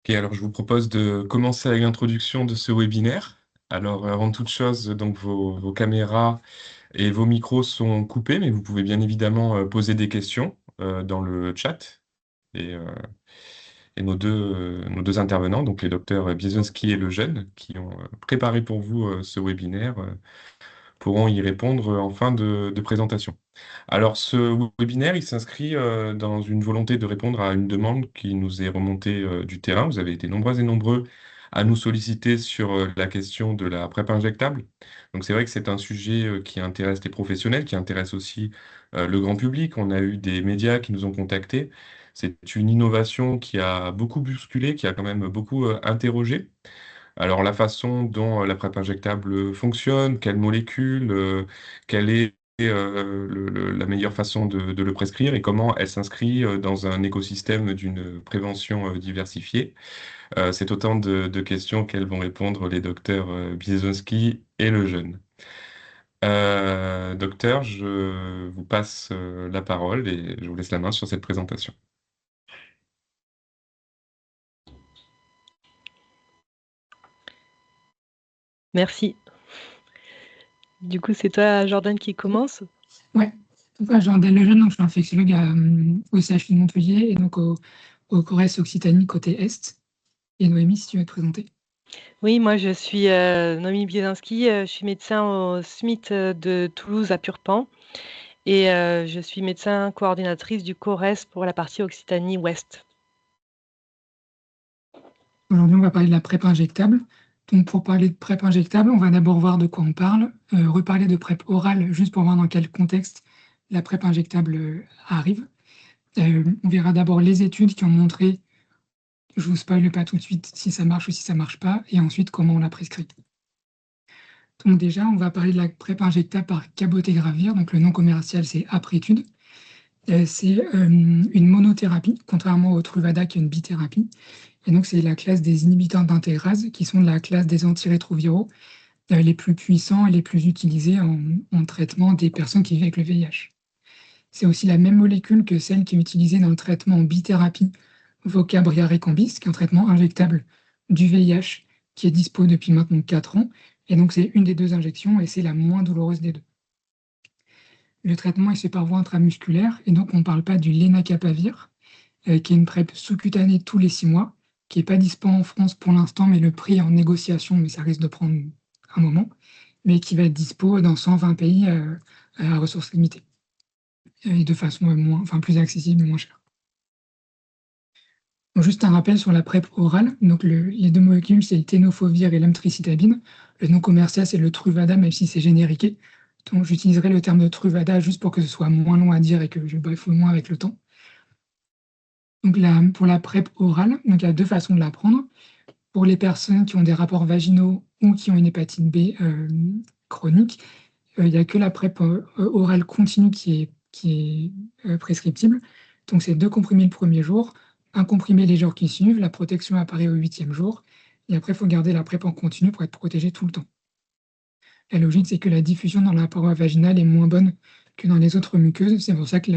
Ok, alors je vous propose de commencer avec l'introduction de ce webinaire. Alors, avant toute chose, donc vos caméras et vos micros sont coupés, mais vous pouvez bien évidemment poser des questions dans le chat. Et, euh, et nos deux intervenants, donc les docteurs Biezonski et Lejeune, qui ont préparé pour vous ce webinaire, pourront y répondre en fin de présentation. Alors, ce webinaire, il s'inscrit dans une volonté de répondre à une demande qui nous est remontée du terrain. Vous avez été nombreux et nombreux à nous solliciter sur la question de la PrEP injectable. Donc, c'est vrai que c'est un sujet qui intéresse les professionnels, qui intéresse aussi le grand public. On a eu des médias qui nous ont contactés. C'est une innovation qui a beaucoup bousculé, qui a quand même beaucoup interrogé. Alors, la façon dont la PrEP injectable fonctionne, quelle molécule, quelle est la meilleure façon de le prescrire et comment elle s'inscrit dans un écosystème d'une prévention diversifiée. C'est autant de questions auxquelles vont répondre les docteurs Biezonski et Lejeune. Docteur, je vous passe la parole et je vous laisse la main sur cette présentation. Merci. Du coup, c'est toi, Jordan, qui commence? Ouais, enfin, Jordan Lejeune, donc je suis infectiologue au CHU de Montpellier et donc au CORES Occitanie côté Est. Et Noémie, si tu veux te présenter. Oui, moi, je suis Noémie Bielinski, je suis médecin au SMIT de Toulouse à Purpan et je suis médecin coordinatrice du CORES pour la partie Occitanie-Ouest. Aujourd'hui, on va parler de la PrEP injectable. Donc, pour parler de PrEP injectable, on va d'abord voir de quoi on parle, reparler de PrEP orale, juste pour voir dans quel contexte la PrEP injectable arrive. On verra d'abord les études qui ont montré, je ne vous spoile pas tout de suite si ça marche ou si ça ne marche pas, et ensuite comment on la prescrit. Donc déjà, on va parler de la PrEP injectable par cabotegravir, donc le nom commercial c'est Aprétude. C'est une monothérapie, contrairement au Truvada qui est une bithérapie. Et donc, c'est la classe des inhibiteurs d'intégrase qui sont de la classe des antirétroviraux les plus puissants et les plus utilisés en traitement des personnes qui vivent avec le VIH. C'est aussi la même molécule que celle qui est utilisée dans le traitement en bithérapie Vocabria recambis, qui est un traitement injectable du VIH qui est dispo depuis maintenant 4 ans. Et donc, c'est une des deux injections et c'est la moins douloureuse des deux. Le traitement est fait par voie intramusculaire et donc on ne parle pas du lenacapavir, qui est une PrEP sous-cutanée tous les 6 mois, qui n'est pas dispo en France pour l'instant, mais le prix est en négociation, mais ça risque de prendre un moment, mais qui va être dispo dans 120 pays à ressources limitées, et de façon plus accessible et moins chère. Donc, juste un rappel sur la PrEP orale. Donc les deux molécules, c'est le tenofovir et l'emtricitabine. Le nom commercial, c'est le Truvada, même si c'est génériqué. Donc j'utiliserai le terme de Truvada juste pour que ce soit moins long à dire et que je bafouille moins avec le temps. Donc pour la PrEP orale, donc il y a deux façons de la prendre. Pour les personnes qui ont des rapports vaginaux ou qui ont une hépatite B chronique, il n'y a que la PrEP orale continue qui est prescriptible. Donc c'est 2 comprimés le premier jour, un comprimé les jours qui suivent, la protection apparaît au 8e jour, et après il faut garder la PrEP en continu pour être protégé tout le temps. La logique, c'est que la diffusion dans la paroi vaginale est moins bonne que dans les autres muqueuses, c'est pour ça que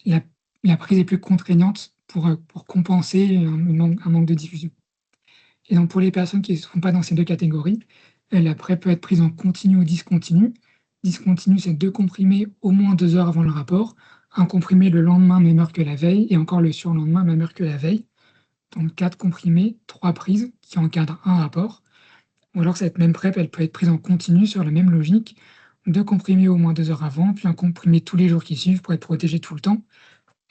la prise est plus contraignante pour compenser un manque de diffusion. Et donc pour les personnes qui ne sont pas dans ces deux catégories, la PrEP peut être prise en continu ou discontinu. Discontinu, c'est 2 comprimés au moins 2 heures avant le rapport, un comprimé le lendemain, même heure que la veille, et encore le surlendemain, même heure que la veille. Donc 4 comprimés, 3 prises qui encadrent un rapport. Ou alors cette même PrEP, elle peut être prise en continu sur la même logique, 2 comprimés au moins 2 heures avant, puis un comprimé tous les jours qui suivent pour être protégé tout le temps,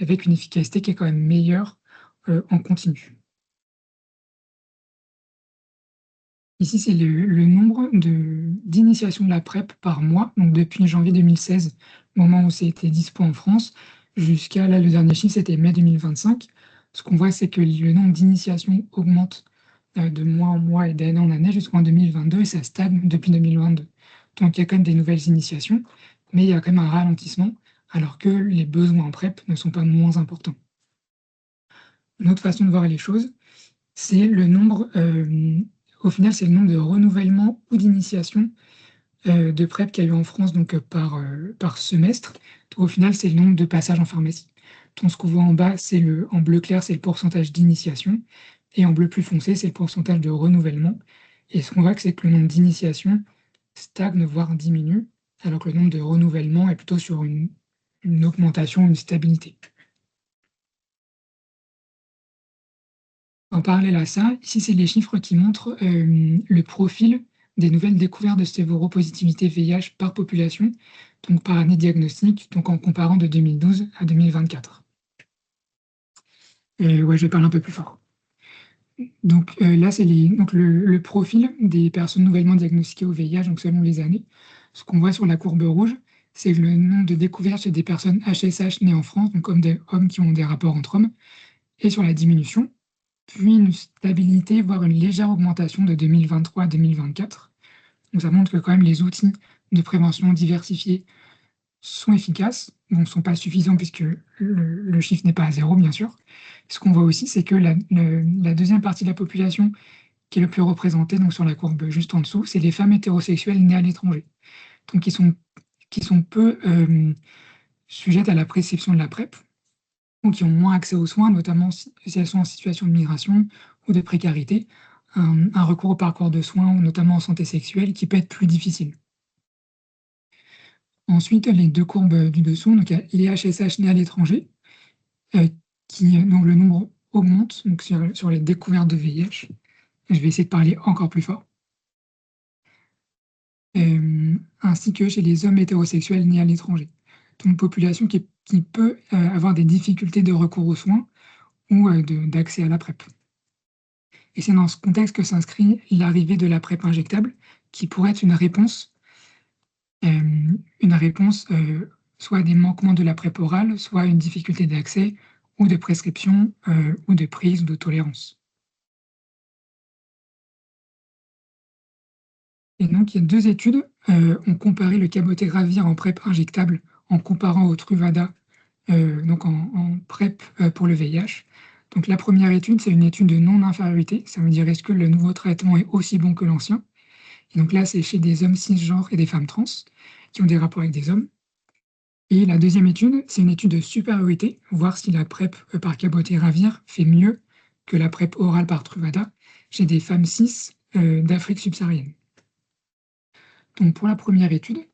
avec une efficacité qui est quand même meilleure en continu. Ici, c'est le nombre d'initiations de la PrEP par mois, donc depuis janvier 2016, moment où c'était dispo en France, jusqu'à là, le dernier chiffre, c'était mai 2025. Ce qu'on voit, c'est que le nombre d'initiations augmente de mois en mois et d'année en année jusqu'en 2022, et ça stagne depuis 2022. Donc, il y a quand même des nouvelles initiations, mais il y a quand même un ralentissement, alors que les besoins en PrEP ne sont pas moins importants. Une autre façon de voir les choses, c'est le nombre, au final, c'est le nombre de renouvellements ou d'initiations de PrEP qu'il y a eu en France donc, par semestre. Donc, au final, c'est le nombre de passages en pharmacie. Donc, ce qu'on voit en bas, en bleu clair, c'est le pourcentage d'initiation. Et en bleu plus foncé, c'est le pourcentage de renouvellement. Et ce qu'on voit, c'est que le nombre d'initiations stagne, voire diminue, alors que le nombre de renouvellements est plutôt sur une augmentation, une stabilité. En parallèle à ça, ici, c'est les chiffres qui montrent le profil des nouvelles découvertes de séropositivité VIH par population, donc par année diagnostique, donc en comparant de 2012 à 2024. Ouais, je vais parler un peu plus fort. Donc là, c'est le profil des personnes nouvellement diagnostiquées au VIH, donc selon les années. Ce qu'on voit sur la courbe rouge, c'est le nombre de découvertes chez des personnes HSH nées en France, donc comme des hommes qui ont des rapports entre hommes, et sur la diminution, puis une stabilité, voire une légère augmentation de 2023 à 2024. Donc ça montre que quand même les outils de prévention diversifiés sont efficaces, donc ne sont pas suffisants puisque le chiffre n'est pas à zéro, bien sûr. Ce qu'on voit aussi, c'est que la deuxième partie de la population qui est le plus représentée, donc sur la courbe juste en dessous, c'est les femmes hétérosexuelles nées à l'étranger, donc qui sont peu sujettes à la prescription de la PrEP, ou qui ont moins accès aux soins, notamment si elles sont en situation de migration ou de précarité, un recours au parcours de soins, notamment en santé sexuelle, qui peut être plus difficile. Ensuite, les deux courbes du dessous, donc il y a les HSH nés à l'étranger, donc le nombre augmente donc sur les découvertes de VIH. Je vais essayer de parler encore plus fort. Ainsi que chez les hommes hétérosexuels nés à l'étranger. Donc une population qui peut avoir des difficultés de recours aux soins ou d'accès à la PrEP. Et c'est dans ce contexte que s'inscrit l'arrivée de la PrEP injectable, qui pourrait être une réponse soit à des manquements de la PrEP orale, soit à une difficulté d'accès ou de prescription ou de prise ou de tolérance. Et donc, il y a deux études ont comparé le cabotegravir en PrEP injectable en comparant au Truvada, donc en PrEP pour le VIH. Donc, la première étude, c'est une étude de non-infériorité. Ça veut dire est-ce que le nouveau traitement est aussi bon que l'ancien? Et donc là, c'est chez des hommes cisgenres et des femmes trans qui ont des rapports avec des hommes. Et la deuxième étude, c'est une étude de supériorité, voir si la PrEP par cabotegravir fait mieux que la PrEP orale par Truvada chez des femmes cis d'Afrique subsaharienne. Donc pour la première étude,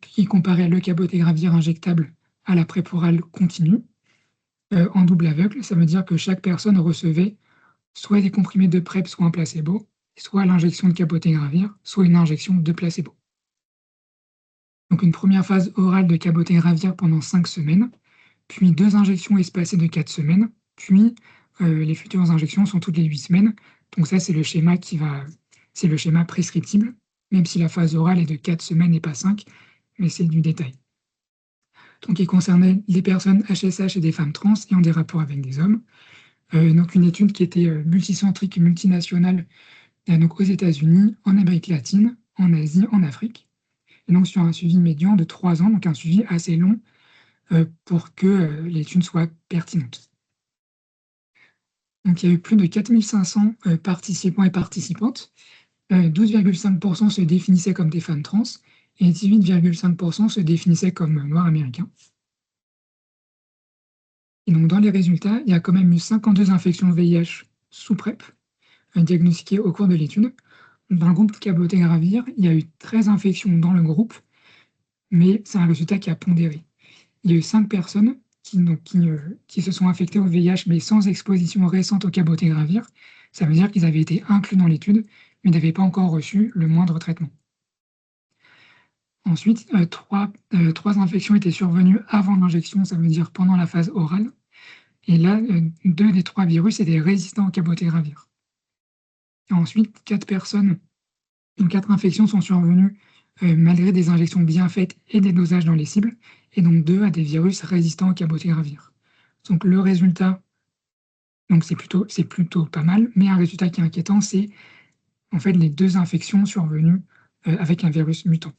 qui comparait le cabotegravir injectable à la PrEP orale continue, en double aveugle, ça veut dire que chaque personne recevait soit des comprimés de PrEP, soit un placebo, soit l'injection de cabotegravir, soit une injection de placebo. Donc une première phase orale de cabotegravir pendant 5 semaines, puis 2 injections espacées de 4 semaines, puis les futures injections sont toutes les 8 semaines. Donc ça, c'est le schéma prescriptible, même si la phase orale est de 4 semaines et pas 5, mais c'est du détail. Donc il concernait les personnes HSH et des femmes trans ayant des rapports avec des hommes. Donc une étude qui était multicentrique et multinationale, donc aux États-Unis, en Amérique latine, en Asie, en Afrique. Et donc sur un suivi médian de 3 ans, donc un suivi assez long pour que l'étude soit pertinente. Donc il y a eu plus de 4500 participants et participantes. 12,5% se définissaient comme des femmes trans et 18,5% se définissaient comme noirs américains. Et donc dans les résultats, il y a quand même eu 52 infections VIH sous PrEP diagnostiquées au cours de l'étude. Dans le groupe cabotegravir, il y a eu 13 infections dans le groupe, mais c'est un résultat qui a pondéré. Il y a eu 5 personnes qui se sont infectées au VIH, mais sans exposition récente au cabotegravir. Ça veut dire qu'ils avaient été inclus dans l'étude, mais n'avaient pas encore reçu le moindre traitement. Ensuite, 3 infections étaient survenues avant l'injection, ça veut dire pendant la phase orale. Et là, 2 des 3 virus étaient résistants au cabotegravir. Et ensuite, 4 infections sont survenues malgré des injections bien faites et des dosages dans les cibles, et donc 2 à des virus résistants au cabotegravir. Donc le résultat, c'est plutôt pas mal, mais un résultat qui est inquiétant, c'est en fait les 2 infections survenues avec un virus mutant,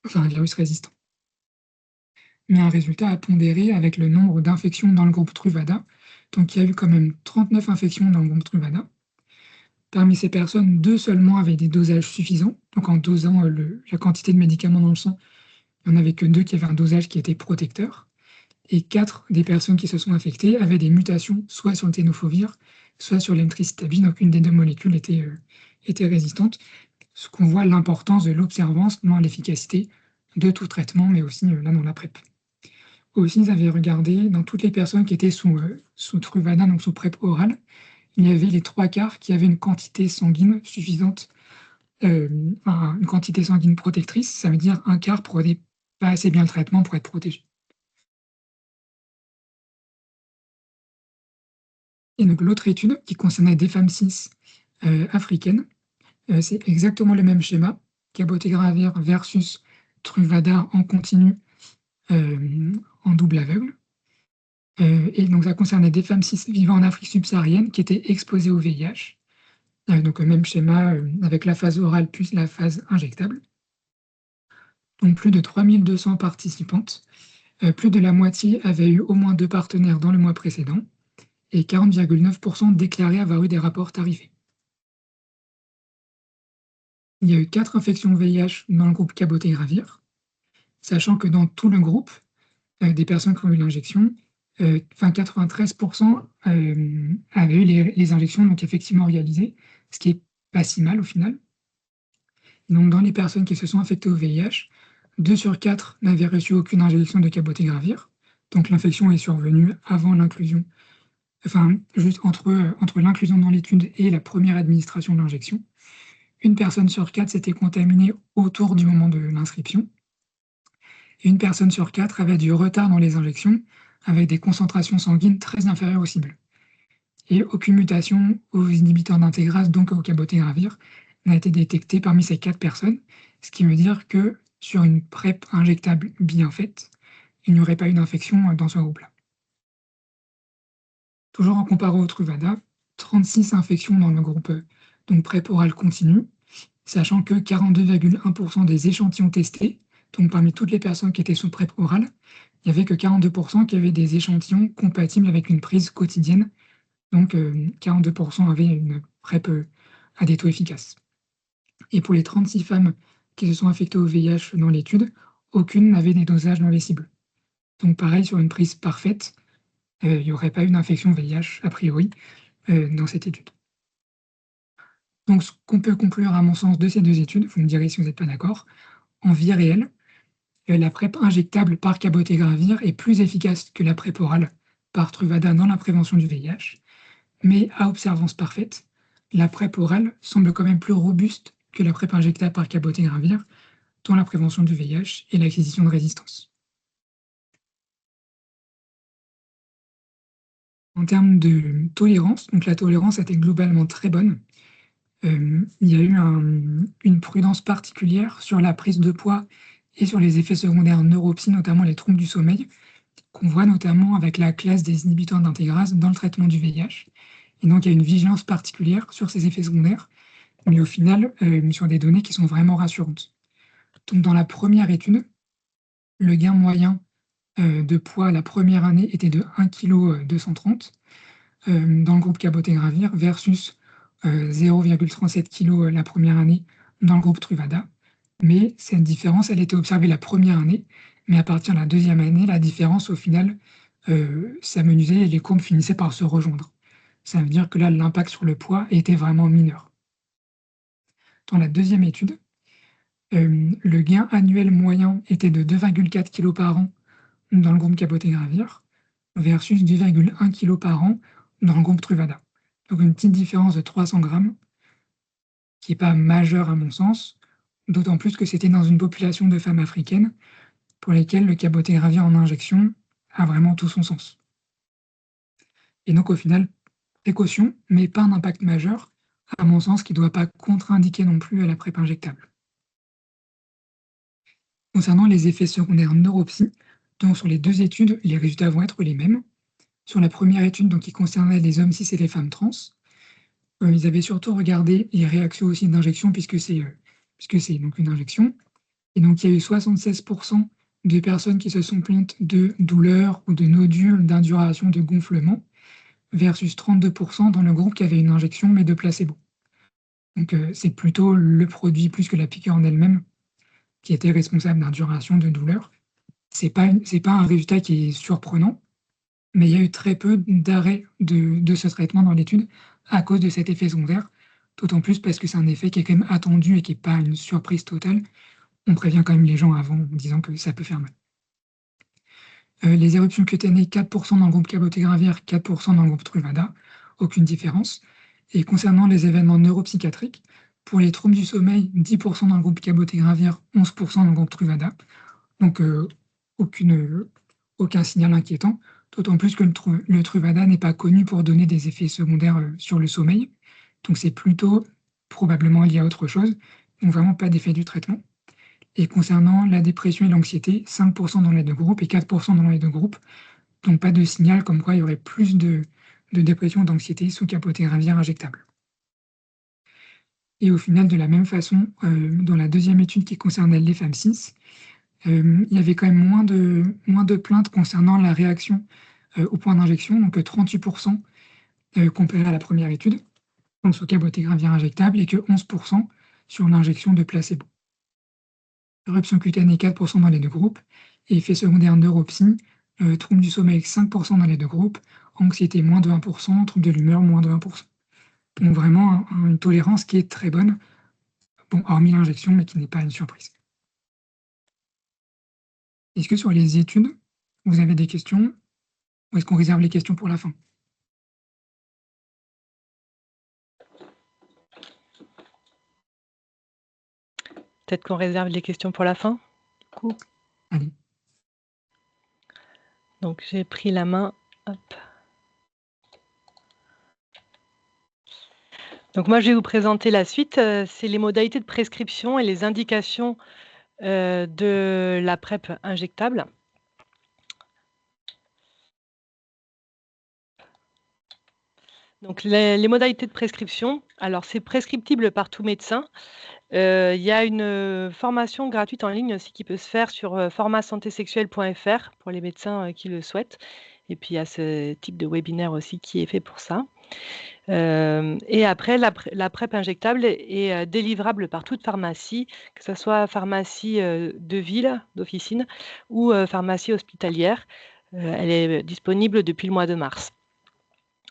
enfin un virus résistant. Mais un résultat à pondérer avec le nombre d'infections dans le groupe Truvada. Donc il y a eu quand même 39 infections dans le groupe Truvada. Parmi ces personnes, 2 seulement avaient des dosages suffisants. Donc en dosant la quantité de médicaments dans le sang, il n'y en avait que 2 qui avaient un dosage qui était protecteur. Et 4 des personnes qui se sont infectées avaient des mutations, soit sur le tenofovir, soit sur l'emtricitabine, donc une des deux molécules était résistante. Ce qu'on voit l'importance de l'observance dans l'efficacité de tout traitement, mais aussi là dans la PrEP. Aussi, ils avaient regardé dans toutes les personnes qui étaient sous Truvada, donc sous PrEP orale, il y avait les 3/4 qui avaient une quantité sanguine suffisante, une quantité sanguine protectrice, ça veut dire 1/4 prenait pas assez bien le traitement pour être protégé. Et donc l'autre étude qui concernait des femmes cis africaines, c'est exactement le même schéma, cabotegravir versus Truvada en continu en double aveugle. Et donc ça concernait des femmes cis vivant en Afrique subsaharienne qui étaient exposées au VIH. Donc le même schéma avec la phase orale plus la phase injectable. Donc plus de 3200 participantes, plus de la moitié avaient eu au moins 2 partenaires dans le mois précédent et 40,9% déclaraient avoir eu des rapports tarifés. Il y a eu 4 infections VIH dans le groupe cabotegravir, sachant que dans tout le groupe, des personnes qui ont eu l'injection, 93% avaient eu les injections donc effectivement réalisées, ce qui est pas si mal au final. Donc dans les personnes qui se sont infectées au VIH, 2 sur 4 n'avaient reçu aucune injection de cabotegravir, donc l'infection est survenue avant l'inclusion, enfin juste entre l'inclusion dans l'étude et la première administration de l'injection. Une personne sur 4 s'était contaminée autour du moment de l'inscription. Et une personne sur 4 avait du retard dans les injections, avec des concentrations sanguines très inférieures aux cibles. Et aucune mutation aux inhibiteurs d'intégration, donc au cabotegravir, n'a été détectée parmi ces 4 personnes, ce qui veut dire que sur une PrEP injectable bien faite, il n'y aurait pas eu d'infection dans ce groupe-là. Toujours en comparant au Truvada, 36 infections dans le groupe donc PrEP orale continue, sachant que 42,1% des échantillons testés, donc parmi toutes les personnes qui étaient sous PrEP orale, il n'y avait que 42% qui avaient des échantillons compatibles avec une prise quotidienne, donc 42% avaient une PrEP à des taux efficaces. Et pour les 36 femmes qui se sont infectées au VIH dans l'étude, aucune n'avait des dosages dans les cibles. Donc pareil, sur une prise parfaite, il n'y aurait pas eu d'infection VIH a priori dans cette étude. Donc ce qu'on peut conclure à mon sens de ces 2 études, vous me direz si vous n'êtes pas d'accord, en vie réelle, la PrEP injectable par cabotegravir est plus efficace que la PrEP orale par Truvada dans la prévention du VIH, mais à observance parfaite, la PrEP orale semble quand même plus robuste que la PrEP injectable par cabotegravir dans la prévention du VIH et l'acquisition de résistance. En termes de tolérance, donc la tolérance était globalement très bonne. Il y a eu une prudence particulière sur la prise de poids et sur les effets secondaires neuropsy, notamment les troubles du sommeil, qu'on voit notamment avec la classe des inhibiteurs d'intégration dans le traitement du VIH. Et donc il y a une vigilance particulière sur ces effets secondaires, mais au final, sur des données qui sont vraiment rassurantes. Donc dans la première étude, le gain moyen de poids la première année était de 1,230 kg dans le groupe cabotegravir versus 0,37 kg la première année dans le groupe Truvada. Mais cette différence, elle était observée la première année, mais à partir de la deuxième année, la différence, au final, s'amenuisait et les courbes finissaient par se rejoindre. Ça veut dire que là, l'impact sur le poids était vraiment mineur. Dans la deuxième étude, le gain annuel moyen était de 2,4 kg par an dans le groupe cabotegravir versus 2,1 kg par an dans le groupe Truvada. Donc une petite différence de 300 grammes, qui n'est pas majeure à mon sens, d'autant plus que c'était dans une population de femmes africaines pour lesquelles le cabotegravir en injection a vraiment tout son sens. Et donc au final, précaution, mais pas un impact majeur, à mon sens, qui ne doit pas contre-indiquer non plus à la PrEP injectable. Concernant les effets secondaires neuropsy, donc sur les 2 études, les résultats vont être les mêmes. Sur la première étude, donc, qui concernait les hommes cis et les femmes trans, ils avaient surtout regardé les réactions aussi d'injection, puisque c'est donc une injection. Et donc il y a eu 76% de personnes qui se sont plaintes de douleurs ou de nodules, d'induration, de gonflement, versus 32% dans le groupe qui avait une injection, mais de placebo. Donc c'est plutôt le produit plus que la piqûre en elle-même qui était responsable d'induration, de douleur. c'est pas un résultat qui est surprenant, mais il y a eu très peu d'arrêts de ce traitement dans l'étude à cause de cet effet secondaire, d'autant plus parce que c'est un effet qui est quand même attendu et qui est pas une surprise totale. On prévient quand même les gens avant en disant que ça peut faire mal. Les éruptions cutanées, 4 % dans le groupe cabotegravir, 4 % dans le groupe Truvada, aucune différence. Et concernant les événements neuropsychiatriques, pour les troubles du sommeil, 10 % dans le groupe cabotegravir, 11 % dans le groupe Truvada. Donc aucun signal inquiétant, d'autant plus que le Truvada n'est pas connu pour donner des effets secondaires sur le sommeil. Donc c'est plutôt probablement lié à autre chose, donc vraiment pas d'effet du traitement. Et concernant la dépression et l'anxiété, 5 % dans les deux groupes et 4 % dans les deux groupes. Donc pas de signal comme quoi il y aurait plus de dépression ou d'anxiété sous cabotegravir injectable. Et au final, de la même façon, dans la deuxième étude qui concernait les femmes cis, il y avait quand même moins de plaintes concernant la réaction au point d'injection, donc 38% comparé à la première étude, donc sous cabotegravir injectable, et que 11% sur l'injection de placebo. Éruption cutanée, 4% dans les deux groupes, et effet secondaire neuropsy, trouble du sommeil, 5% dans les deux groupes, anxiété, moins de 1%, trouble de l'humeur, moins de 1%. Donc vraiment une tolérance qui est très bonne, bon, hormis l'injection, mais qui n'est pas une surprise. Est-ce que sur les études, vous avez des questions, ou est-ce qu'on réserve les questions pour la fin? Peut-être qu'on réserve les questions pour la fin, du coup. Allez. Donc j'ai pris la main. Hop. Donc moi je vais vous présenter la suite. C'est les modalités de prescription et les indications de la PrEP injectable. Donc les modalités de prescription, alors c'est prescriptible par tout médecin. Il y a une formation gratuite en ligne aussi qui peut se faire sur formatsantésexuelle.fr pour les médecins qui le souhaitent. Et puis il y a ce type de webinaire aussi qui est fait pour ça. Et après, la PrEP injectable est délivrable par toute pharmacie, que ce soit pharmacie de ville, d'officine, ou pharmacie hospitalière. Elle est disponible depuis le mois de mars.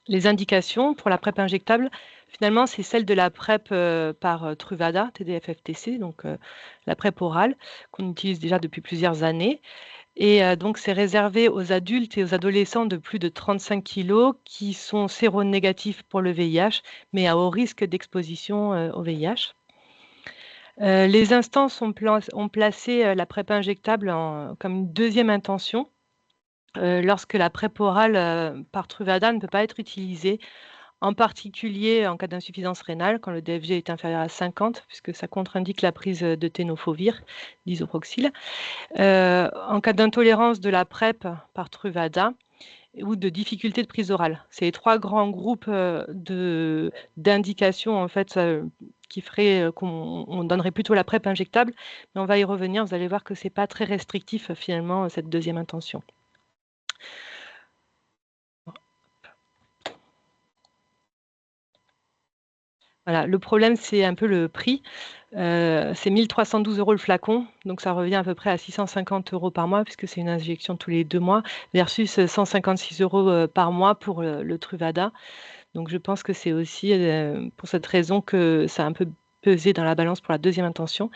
Les indications pour la PrEP injectable, finalement, c'est celle de la PrEP par Truvada, TDF-FTC, donc la PrEP orale, qu'on utilise déjà depuis plusieurs années. Et donc, c'est réservé aux adultes et aux adolescents de plus de 35 kg qui sont séronégatifs pour le VIH, mais à haut risque d'exposition au VIH. Les instances ont placé la PrEP injectable comme une deuxième intention lorsque la PrEP orale par Truvada ne peut pas être utilisée, en particulier en cas d'insuffisance rénale, quand le DFG est inférieur à 50, puisque ça contre-indique la prise de tenofovir, d'isoproxyl. En cas d'intolérance de la PrEP par Truvada ou de difficulté de prise orale. C'est les trois grands groupes d'indications en fait, qui ferait qu'on donnerait plutôt la PrEP injectable, mais on va y revenir, vous allez voir que ce n'est pas très restrictif finalement cette deuxième intention. Voilà, le problème, c'est un peu le prix. C'est 1 312 € le flacon, donc ça revient à peu près à 650 € par mois, puisque c'est une injection tous les 2 mois, versus 156 € par mois pour le Truvada. Donc je pense que c'est aussi pour cette raison que ça a un peu pesé dans la balance pour la deuxième intention.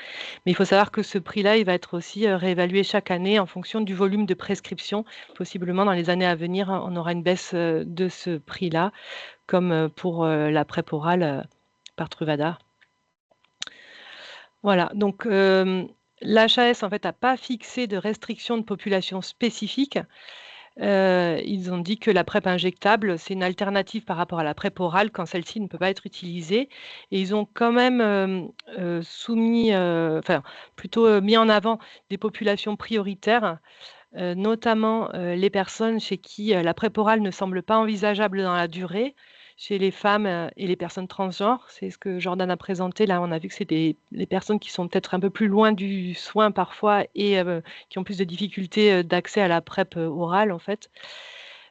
Mais il faut savoir que ce prix-là, il va être aussi réévalué chaque année en fonction du volume de prescription. Possiblement, dans les années à venir, on aura une baisse de ce prix-là, comme pour la PrEP orale par Truvada. Voilà, donc l'HAS en fait n'a pas fixé de restriction de population spécifique. Ils ont dit que la PrEP injectable, c'est une alternative par rapport à la PrEP orale quand celle-ci ne peut pas être utilisée. Et ils ont quand même soumis, plutôt mis en avant des populations prioritaires, notamment les personnes chez qui la PrEP orale ne semble pas envisageable dans la durée, chez les femmes et les personnes transgenres. C'est ce que Jordan a présenté. Là, on a vu que c'est les personnes qui sont peut-être un peu plus loin du soin parfois et qui ont plus de difficultés d'accès à la PrEP orale, en fait.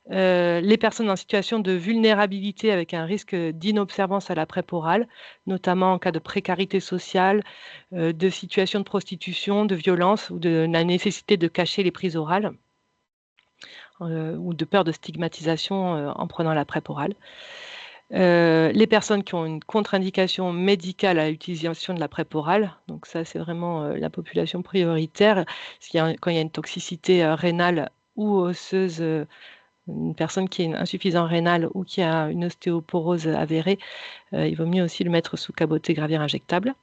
les personnes en situation de vulnérabilité avec un risque d'inobservance à la PrEP orale, notamment en cas de précarité sociale, de situation de prostitution, de violence ou de la nécessité de cacher les prises orales ou de peur de stigmatisation en prenant la PrEP orale. Les personnes qui ont une contre-indication médicale à l'utilisation de la PrEP orale, donc ça c'est vraiment la population prioritaire, quand il y a une toxicité rénale ou osseuse, une personne qui a une insuffisance rénale ou qui a une ostéoporose avérée, il vaut mieux aussi le mettre sous cabotegravir injectable.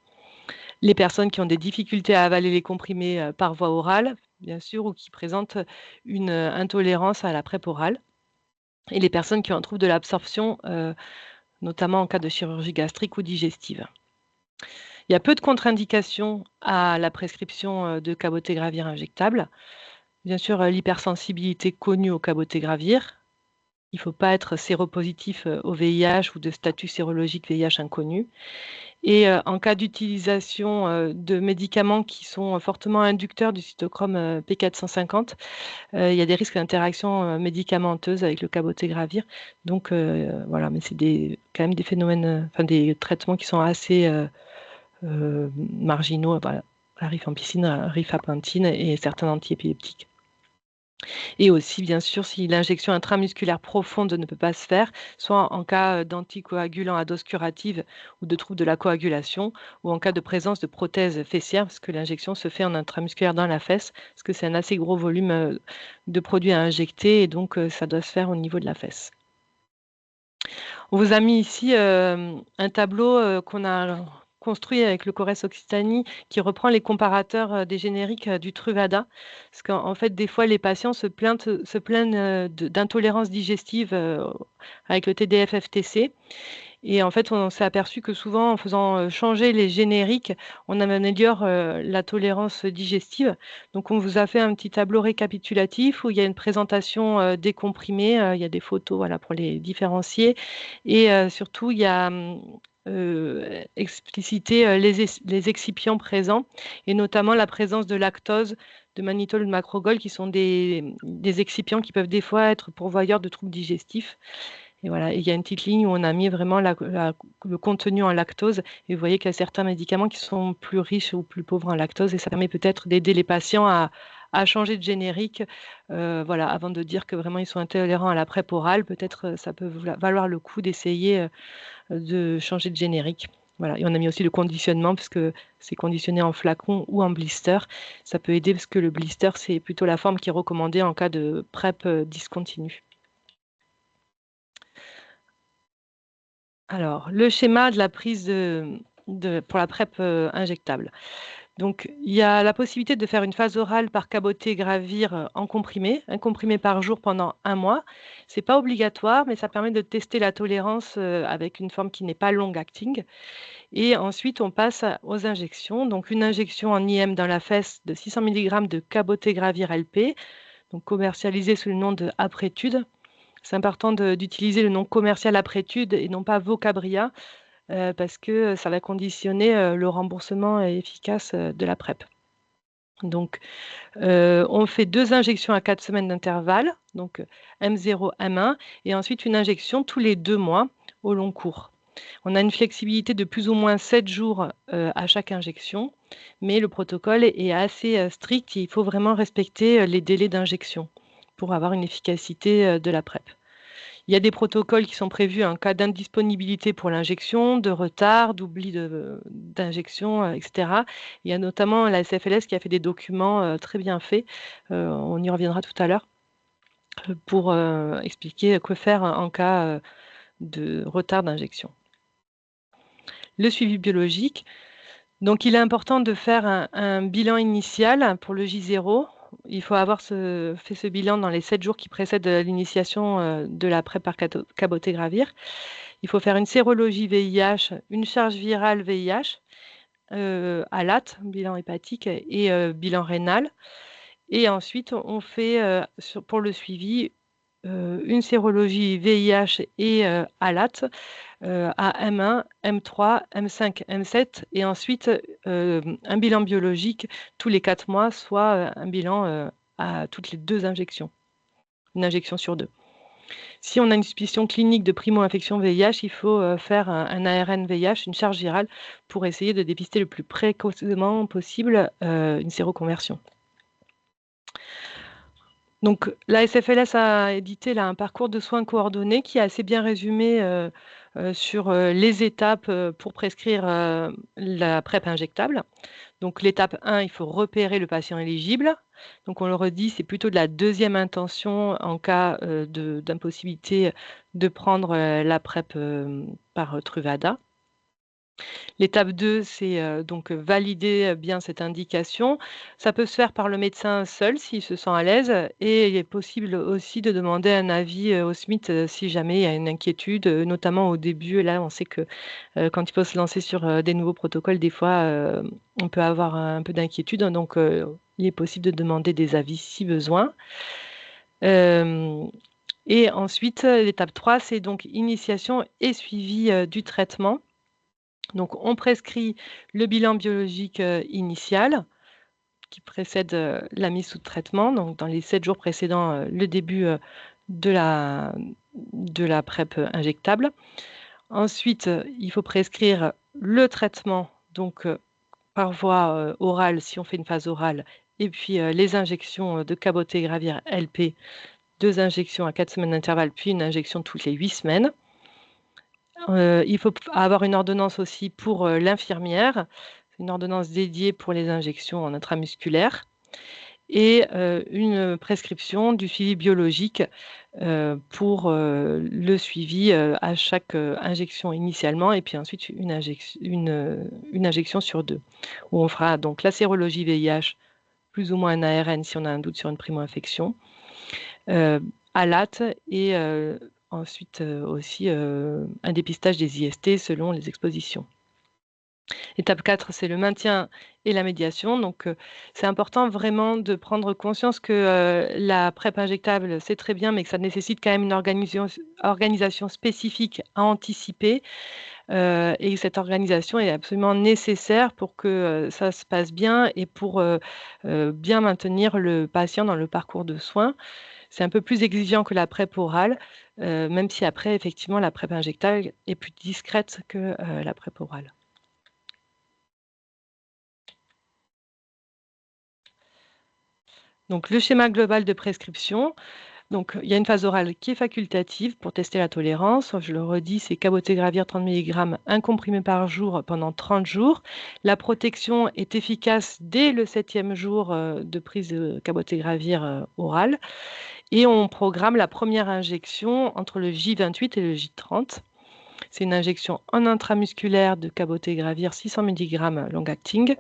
Les personnes qui ont des difficultés à avaler les comprimés par voie orale, bien sûr, ou qui présentent une intolérance à la PrEP orale. Et les personnes qui ont un trouble de l'absorption, notamment en cas de chirurgie gastrique ou digestive. Il y a peu de contre-indications à la prescription de cabotegravir injectable. Bien sûr, l'hypersensibilité connue au cabotegravir. Il ne faut pas être séropositif au VIH ou de statut sérologique VIH inconnu. Et en cas d'utilisation de médicaments qui sont fortement inducteurs du cytochrome P450, il y a des risques d'interaction médicamenteuse avec le cabotegravir. Donc voilà, mais c'est quand même des phénomènes, des traitements qui sont assez marginaux, voilà, la rifampicine, la rifapentine et certains antiépileptiques. Et aussi, bien sûr, si l'injection intramusculaire profonde ne peut pas se faire, soit en cas d'anticoagulant à dose curative ou de troubles de la coagulation, ou en cas de présence de prothèse fessière, parce que l'injection se fait en intramusculaire dans la fesse, parce que c'est un assez gros volume de produits à injecter, et donc ça doit se faire au niveau de la fesse. On vous a mis ici un tableau qu'on a construit avec le CORES Occitanie qui reprend les comparateurs des génériques du Truvada. Parce qu'en fait, des fois, les patients se plaignent d'intolérance digestive avec le TDF-FTC. Et en fait, on s'est aperçu que souvent, en faisant changer les génériques, on améliore la tolérance digestive. Donc, on vous a fait un petit tableau récapitulatif où il y a une présentation des comprimés, il y a des photos voilà, pour les différencier. Et surtout, il y a explicité les excipients présents, et notamment la présence de lactose, de mannitol ou de macrogol, qui sont des excipients qui peuvent des fois être pourvoyeurs de troubles digestifs. Et voilà, il y a une petite ligne où on a mis vraiment le contenu en lactose. Et vous voyez qu'il y a certains médicaments qui sont plus riches ou plus pauvres en lactose. Et ça permet peut-être d'aider les patients à changer de générique. Voilà, avant de dire que vraiment ils sont intolérants à la PrEP orale, peut-être ça peut valoir le coup d'essayer de changer de générique. Voilà. Et on a mis aussi le conditionnement, puisque c'est conditionné en flacon ou en blister. Ça peut aider parce que le blister, c'est plutôt la forme qui est recommandée en cas de PrEP discontinue. Alors, le schéma de la prise pour la PrEP injectable. Donc, il y a la possibilité de faire une phase orale par cabotegravir en comprimé, un comprimé par jour pendant 1 mois. Ce n'est pas obligatoire, mais ça permet de tester la tolérance avec une forme qui n'est pas long-acting. Et ensuite, on passe aux injections. Donc, une injection en IM dans la fesse de 600 mg de cabotegravir LP, donc commercialisé sous le nom de Aprétude. C'est important d'utiliser le nom commercial Aprétude et non pas Vocabria, parce que ça va conditionner le remboursement efficace de la PrEP. Donc, on fait 2 injections à 4 semaines d'intervalle, donc M0, M1, et ensuite une injection tous les 2 mois au long cours. On a une flexibilité de plus ou moins 7 jours à chaque injection, mais le protocole est assez strict. Il faut vraiment respecter les délais d'injection pour avoir une efficacité de la PrEP. Il y a des protocoles qui sont prévus en cas d'indisponibilité pour l'injection, de retard, d'oubli d'injection, etc. Il y a notamment la SFLS qui a fait des documents très bien faits, on y reviendra tout à l'heure, pour expliquer quoi faire en cas de retard d'injection. Le suivi biologique. Donc, il est important de faire un bilan initial pour le J0. Il faut avoir fait ce bilan dans les 7 jours qui précèdent l'initiation de la PrEP par cabotegravir. Il faut faire une sérologie VIH, une charge virale VIH, ALAT, bilan hépatique, et bilan rénal. Et ensuite, on fait pour le suivi une sérologie VIH et ALAT à M1, M3, M5, M7, et ensuite un bilan biologique tous les 4 mois, soit un bilan à toutes les 2 injections, une injection sur 2. Si on a une suspicion clinique de primo-infection VIH, il faut faire un ARN VIH, une charge virale, pour essayer de dépister le plus précocement possible une séroconversion. Donc, la SFLS a édité là, un parcours de soins coordonnés qui est assez bien résumé sur les étapes pour prescrire la PrEP injectable. Donc, l'étape 1, il faut repérer le patient éligible. Donc, on le redit, c'est plutôt de la deuxième intention en cas d'impossibilité de prendre la PrEP par Truvada. L'étape 2, c'est donc valider bien cette indication. Ça peut se faire par le médecin seul s'il se sent à l'aise et il est possible aussi de demander un avis au SMIT si jamais il y a une inquiétude, notamment au début. Là, on sait que quand il faut se lancer sur des nouveaux protocoles, des fois, on peut avoir un peu d'inquiétude. Donc, il est possible de demander des avis si besoin. Et ensuite, l'étape 3, c'est donc initiation et suivi du traitement. Donc, on prescrit le bilan biologique initial qui précède la mise sous traitement, donc dans les 7 jours précédant le début de la PrEP injectable. Ensuite, il faut prescrire le traitement, donc par voie orale si on fait une phase orale, et puis les injections de cabotegravir LP, 2 injections à 4 semaines d'intervalle, puis une injection toutes les 8 semaines. Il faut avoir une ordonnance aussi pour l'infirmière, une ordonnance dédiée pour les injections en intramusculaire et une prescription du suivi biologique pour le suivi à chaque injection initialement et puis ensuite une injection sur 2, où on fera donc la sérologie VIH, plus ou moins un ARN si on a un doute sur une primo-infection, ALAT et ensuite aussi un dépistage des IST selon les expositions. Étape 4, c'est le maintien et la médiation. Donc, c'est important vraiment de prendre conscience que la PrEP injectable, c'est très bien, mais que ça nécessite quand même une organisation spécifique à anticiper. Et cette organisation est absolument nécessaire pour que ça se passe bien et pour bien maintenir le patient dans le parcours de soins. C'est un peu plus exigeant que la PrEP orale, même si après, effectivement, la PrEP injectable est plus discrète que la PrEP orale. Donc, le schéma global de prescription. Donc, il y a une phase orale qui est facultative pour tester la tolérance. Je le redis, c'est cabotegravir 30 mg, 1 comprimé par jour pendant 30 jours. La protection est efficace dès le 7e jour de prise de cabotegravir orale. Et on programme la première injection entre le J28 et le J30. C'est une injection en intramusculaire de cabotegravir 600 mg long-acting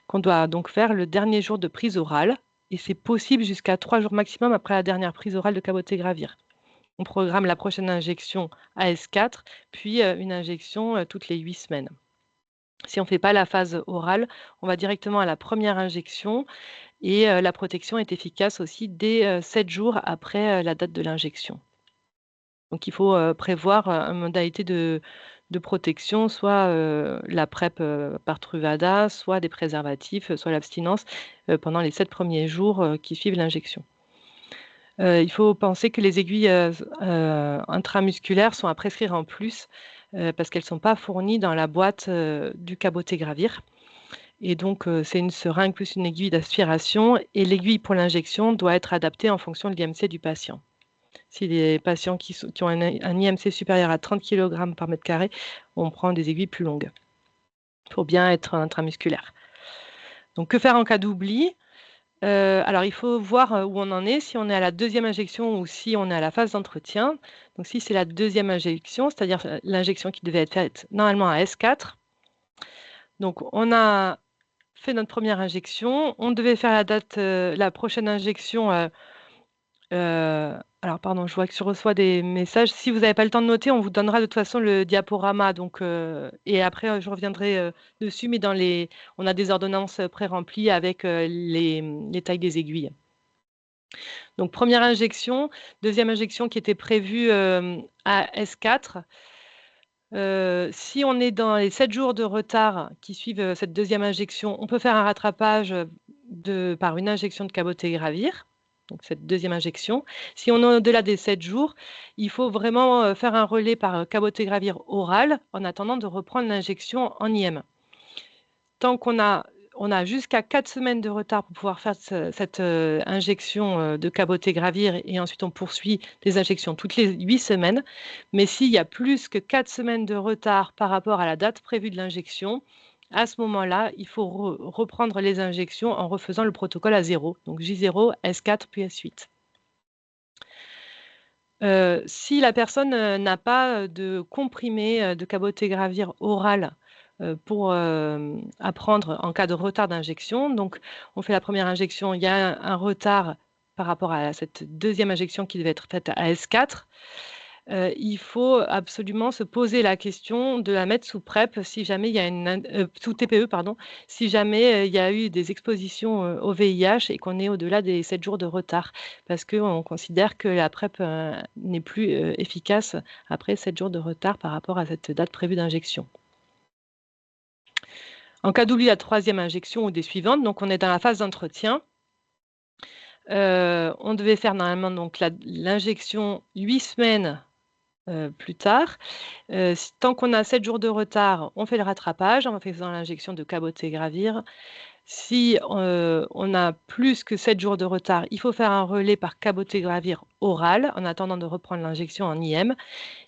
qu'on doit donc faire le dernier jour de prise orale. Et c'est possible jusqu'à 3 jours maximum après la dernière prise orale de cabotegravir. On programme la prochaine injection à S4, puis une injection toutes les 8 semaines. Si on ne fait pas la phase orale, on va directement à la première injection et la protection est efficace aussi dès 7 jours après la date de l'injection. Donc il faut prévoir une modalité de protection, soit la PrEP par Truvada, soit des préservatifs, soit l'abstinence pendant les 7 premiers jours qui suivent l'injection. Il faut penser que les aiguilles intramusculaires sont à prescrire en plus parce qu'elles ne sont pas fournies dans la boîte du cabotegravir. Et donc, c'est une seringue plus une aiguille d'aspiration et l'aiguille pour l'injection doit être adaptée en fonction de l'IMC du patient. Si les patients qui ont un IMC supérieur à 30 kg par mètre carré, on prend des aiguilles plus longues. Il faut bien être intramusculaire. Donc, que faire en cas d'oubli ? Alors, il faut voir où on en est, si on est à la 2e injection ou si on est à la phase d'entretien. Donc, si c'est la 2e injection, c'est-à-dire l'injection qui devait être faite normalement à S4. Donc, on a fait notre première injection. On devait faire la prochaine injection. Alors, pardon, je vois que je reçois des messages. Si vous n'avez pas le temps de noter, on vous donnera de toute façon le diaporama. Donc, et après, je reviendrai dessus, mais on a des ordonnances pré-remplies avec les tailles des aiguilles. Donc, première injection, 2e injection qui était prévue à S4. Si on est dans les 7 jours de retard qui suivent cette 2e injection, on peut faire un rattrapage par une injection de cabotegravir. donc cette deuxième injection. Si on est au-delà des 7 jours, il faut vraiment faire un relais par cabotegravir oral en attendant de reprendre l'injection en IM. Tant qu'on a jusqu'à 4 semaines de retard pour pouvoir faire cette injection de cabotegravir et ensuite on poursuit des injections toutes les 8 semaines. Mais s'il y a plus que 4 semaines de retard par rapport à la date prévue de l'injection, à ce moment-là, il faut reprendre les injections en refaisant le protocole à 0, donc J0, S4 puis S8. Si la personne n'a pas de comprimé de cabotegravir oral pour apprendre en cas de retard d'injection, donc on fait la première injection, il y a un retard par rapport à cette deuxième injection qui devait être faite à S4, il faut absolument se poser la question de la mettre sous PrEP si jamais il y a sous TPE, pardon, si jamais il y a eu des expositions au VIH et qu'on est au-delà des 7 jours de retard, parce qu'on considère que la PrEP n'est plus efficace après 7 jours de retard par rapport à cette date prévue d'injection. En cas d'oubli, la troisième injection ou des suivantes, donc on est dans la phase d'entretien. On devait faire normalement donc l'injection 8 semaines plus tard. Tant qu'on a 7 jours de retard, on fait le rattrapage en faisant l'injection de cabotegravir. Si on a plus que 7 jours de retard, il faut faire un relais par cabotegravir oral en attendant de reprendre l'injection en IM.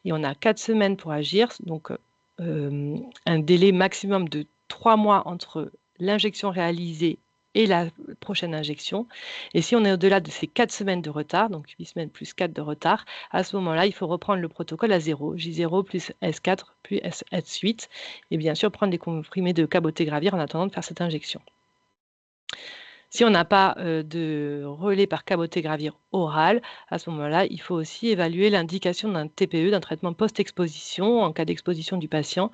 Et on a 4 semaines pour agir, donc un délai maximum de 3 mois entre l'injection réalisée et la prochaine injection. Et si on est au-delà de ces 4 semaines de retard, donc 8 semaines plus 4 de retard, à ce moment-là, il faut reprendre le protocole à 0, J0 plus S4 puis S8, et bien sûr prendre des comprimés de cabotegravir en attendant de faire cette injection. Si on n'a pas de relais par cabotegravir oral, à ce moment-là, il faut aussi évaluer l'indication d'un TPE, d'un traitement post-exposition, en cas d'exposition du patient.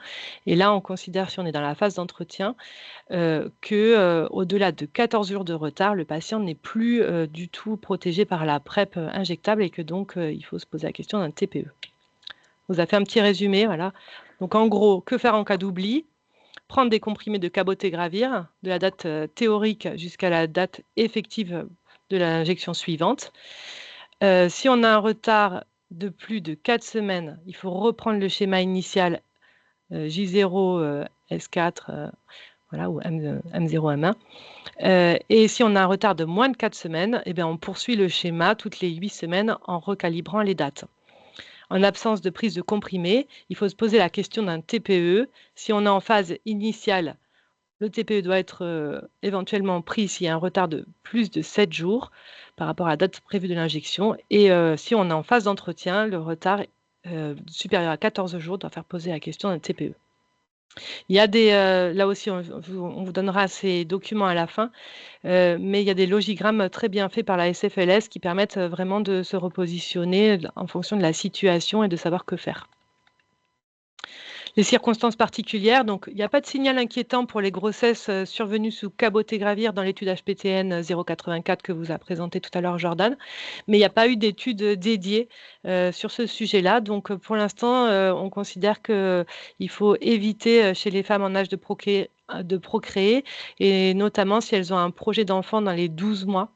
Et là, on considère, si on est dans la phase d'entretien, qu'au-delà de 14 jours de retard, le patient n'est plus du tout protégé par la PrEP injectable et que donc il faut se poser la question d'un TPE. On vous a fait un petit résumé, voilà. Donc en gros, que faire en cas d'oubli ? Prendre des comprimés de cabotegravir de la date théorique jusqu'à la date effective de l'injection suivante. Si on a un retard de plus de 4 semaines, il faut reprendre le schéma initial J0, S4, voilà, ou M0, M1. Et si on a un retard de moins de 4 semaines, eh bien, on poursuit le schéma toutes les 8 semaines en recalibrant les dates. En absence de prise de comprimés, il faut se poser la question d'un TPE. Si on est en phase initiale, le TPE doit être éventuellement pris s'il y a un retard de plus de 7 jours par rapport à la date prévue de l'injection. Et si on est en phase d'entretien, le retard supérieur à 14 jours doit faire poser la question d'un TPE. Il y a là aussi, on vous donnera ces documents à la fin, mais il y a des logigrammes très bien faits par la SFLS qui permettent vraiment de se repositionner en fonction de la situation et de savoir que faire. Les circonstances particulières, donc il n'y a pas de signal inquiétant pour les grossesses survenues sous cabotegravir dans l'étude HPTN 084 que vous a présenté tout à l'heure Jordan, mais il n'y a pas eu d'études dédiées sur ce sujet-là. Donc pour l'instant, on considère qu'il faut éviter chez les femmes en âge de procréer, et notamment si elles ont un projet d'enfant dans les 12 mois.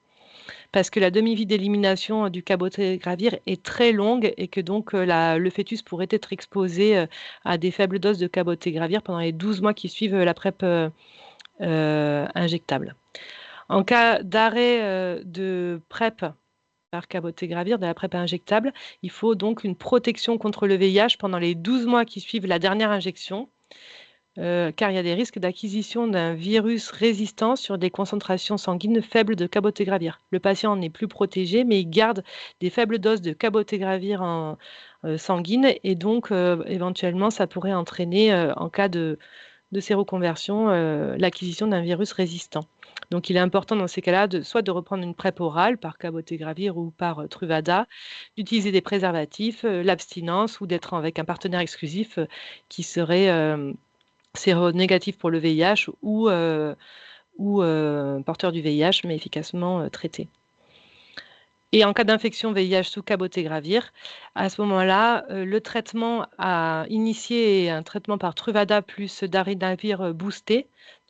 Parce que la demi-vie d'élimination du cabotegravir est très longue et que donc le fœtus pourrait être exposé à des faibles doses de cabotegravir pendant les 12 mois qui suivent la PrEP injectable. En cas d'arrêt de PrEP par cabotegravir, de la PrEP injectable, il faut donc une protection contre le VIH pendant les 12 mois qui suivent la dernière injection. Car il y a des risques d'acquisition d'un virus résistant sur des concentrations sanguines faibles de cabotegravir. Le patient n'est plus protégé, mais il garde des faibles doses de cabotegravir en sanguine, et donc éventuellement, ça pourrait entraîner, en cas de séroconversion, l'acquisition d'un virus résistant. Donc il est important dans ces cas-là soit de reprendre une PrEP orale par cabotegravir ou par Truvada, d'utiliser des préservatifs, l'abstinence ou d'être avec un partenaire exclusif qui serait séronégatif pour le VIH ou porteur du VIH, mais efficacement traité. Et en cas d'infection VIH sous cabotegravir, à ce moment-là, le traitement à initier est un traitement par Truvada plus daridavir boosté.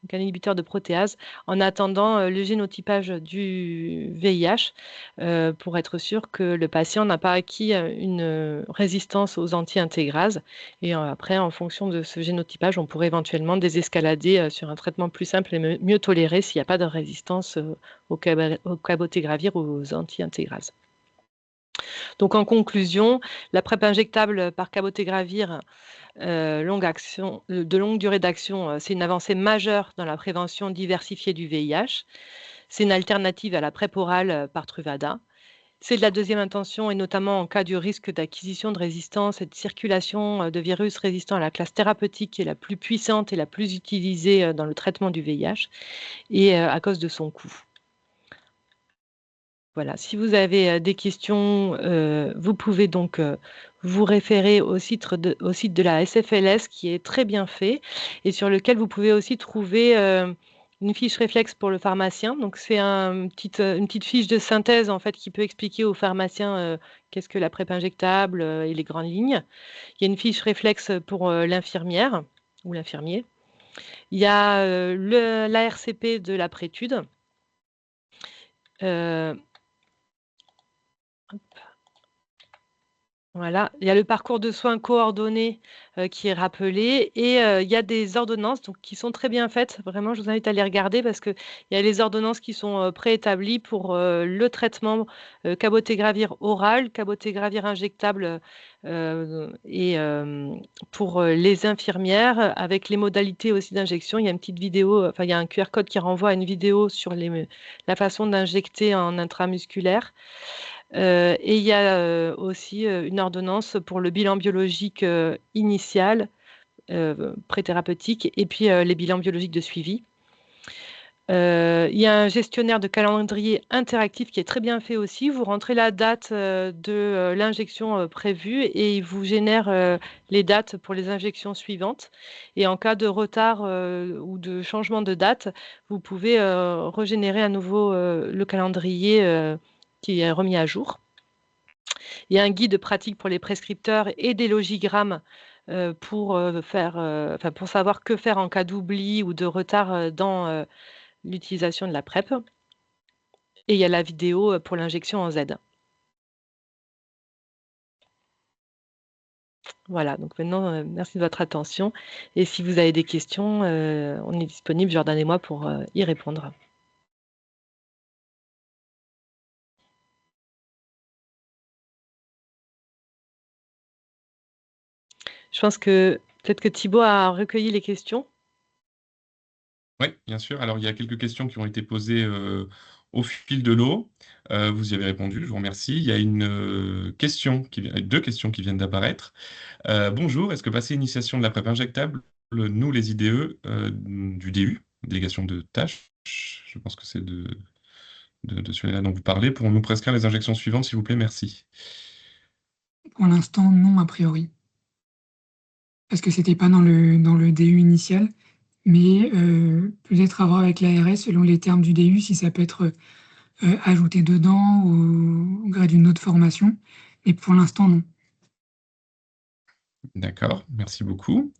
donc un inhibiteur de protéase, en attendant le génotypage du VIH pour être sûr que le patient n'a pas acquis une résistance aux anti-intégrases. Et après, en fonction de ce génotypage, on pourrait éventuellement désescalader sur un traitement plus simple et mieux toléré s'il n'y a pas de résistance au cabotegravir ou aux anti-intégrases. Donc en conclusion, la PrEP injectable par cabotegravir de longue durée d'action, c'est une avancée majeure dans la prévention diversifiée du VIH. C'est une alternative à la PrEP orale par Truvada. C'est de la deuxième intention et notamment en cas du risque d'acquisition de résistance et de circulation de virus résistants à la classe thérapeutique qui est la plus puissante et la plus utilisée dans le traitement du VIH et à cause de son coût. Voilà, si vous avez des questions, vous pouvez donc vous référer au site de la SFLS qui est très bien fait et sur lequel vous pouvez aussi trouver une fiche réflexe pour le pharmacien. Donc c'est une petite fiche de synthèse en fait qui peut expliquer aux pharmaciens qu'est-ce que la PrEP injectable et les grandes lignes. Il y a une fiche réflexe pour l'infirmière ou l'infirmier. Il y a l'ARCP de la prétude. Voilà, il y a le parcours de soins coordonné qui est rappelé et il y a des ordonnances donc, qui sont très bien faites. Vraiment, je vous invite à les regarder parce qu'il y a les ordonnances qui sont préétablies pour le traitement cabotegravir oral, cabotegravir injectable et pour les infirmières avec les modalités aussi d'injection. Il y a une petite vidéo, enfin il y a un QR code qui renvoie à une vidéo sur la façon d'injecter en intramusculaire. Et il y a aussi une ordonnance pour le bilan biologique initial, préthérapeutique, et puis les bilans biologiques de suivi. Il y a un gestionnaire de calendrier interactif qui est très bien fait aussi. Vous rentrez la date de l'injection prévue et il vous génère les dates pour les injections suivantes. Et en cas de retard ou de changement de date, vous pouvez régénérer à nouveau le calendrier qui est remis à jour. Il y a un guide pratique pour les prescripteurs et des logigrammes pour savoir que faire en cas d'oubli ou de retard dans l'utilisation de la PrEP. Et il y a la vidéo pour l'injection en Z. Voilà, donc maintenant, merci de votre attention. Et si vous avez des questions, on est disponible, Jordan et moi, pour y répondre. Je pense que peut-être que Thibaut a recueilli les questions. Oui, bien sûr. Alors, il y a quelques questions qui ont été posées au fil de l'eau. Vous y avez répondu, je vous remercie. Il y a deux questions qui viennent d'apparaître. Bonjour, est-ce que passer l'initiation de la PrEP injectable, nous les IDE du DU, délégation de tâches, je pense que c'est de celui-là dont vous parlez, pourront nous prescrire les injections suivantes, s'il vous plaît, merci. Pour l'instant, non, a priori. Parce que c'était pas dans le DU initial, mais peut-être à voir avec l'ARS selon les termes du DU, si ça peut être ajouté dedans ou au gré d'une autre formation. Mais pour l'instant, non. D'accord, merci beaucoup.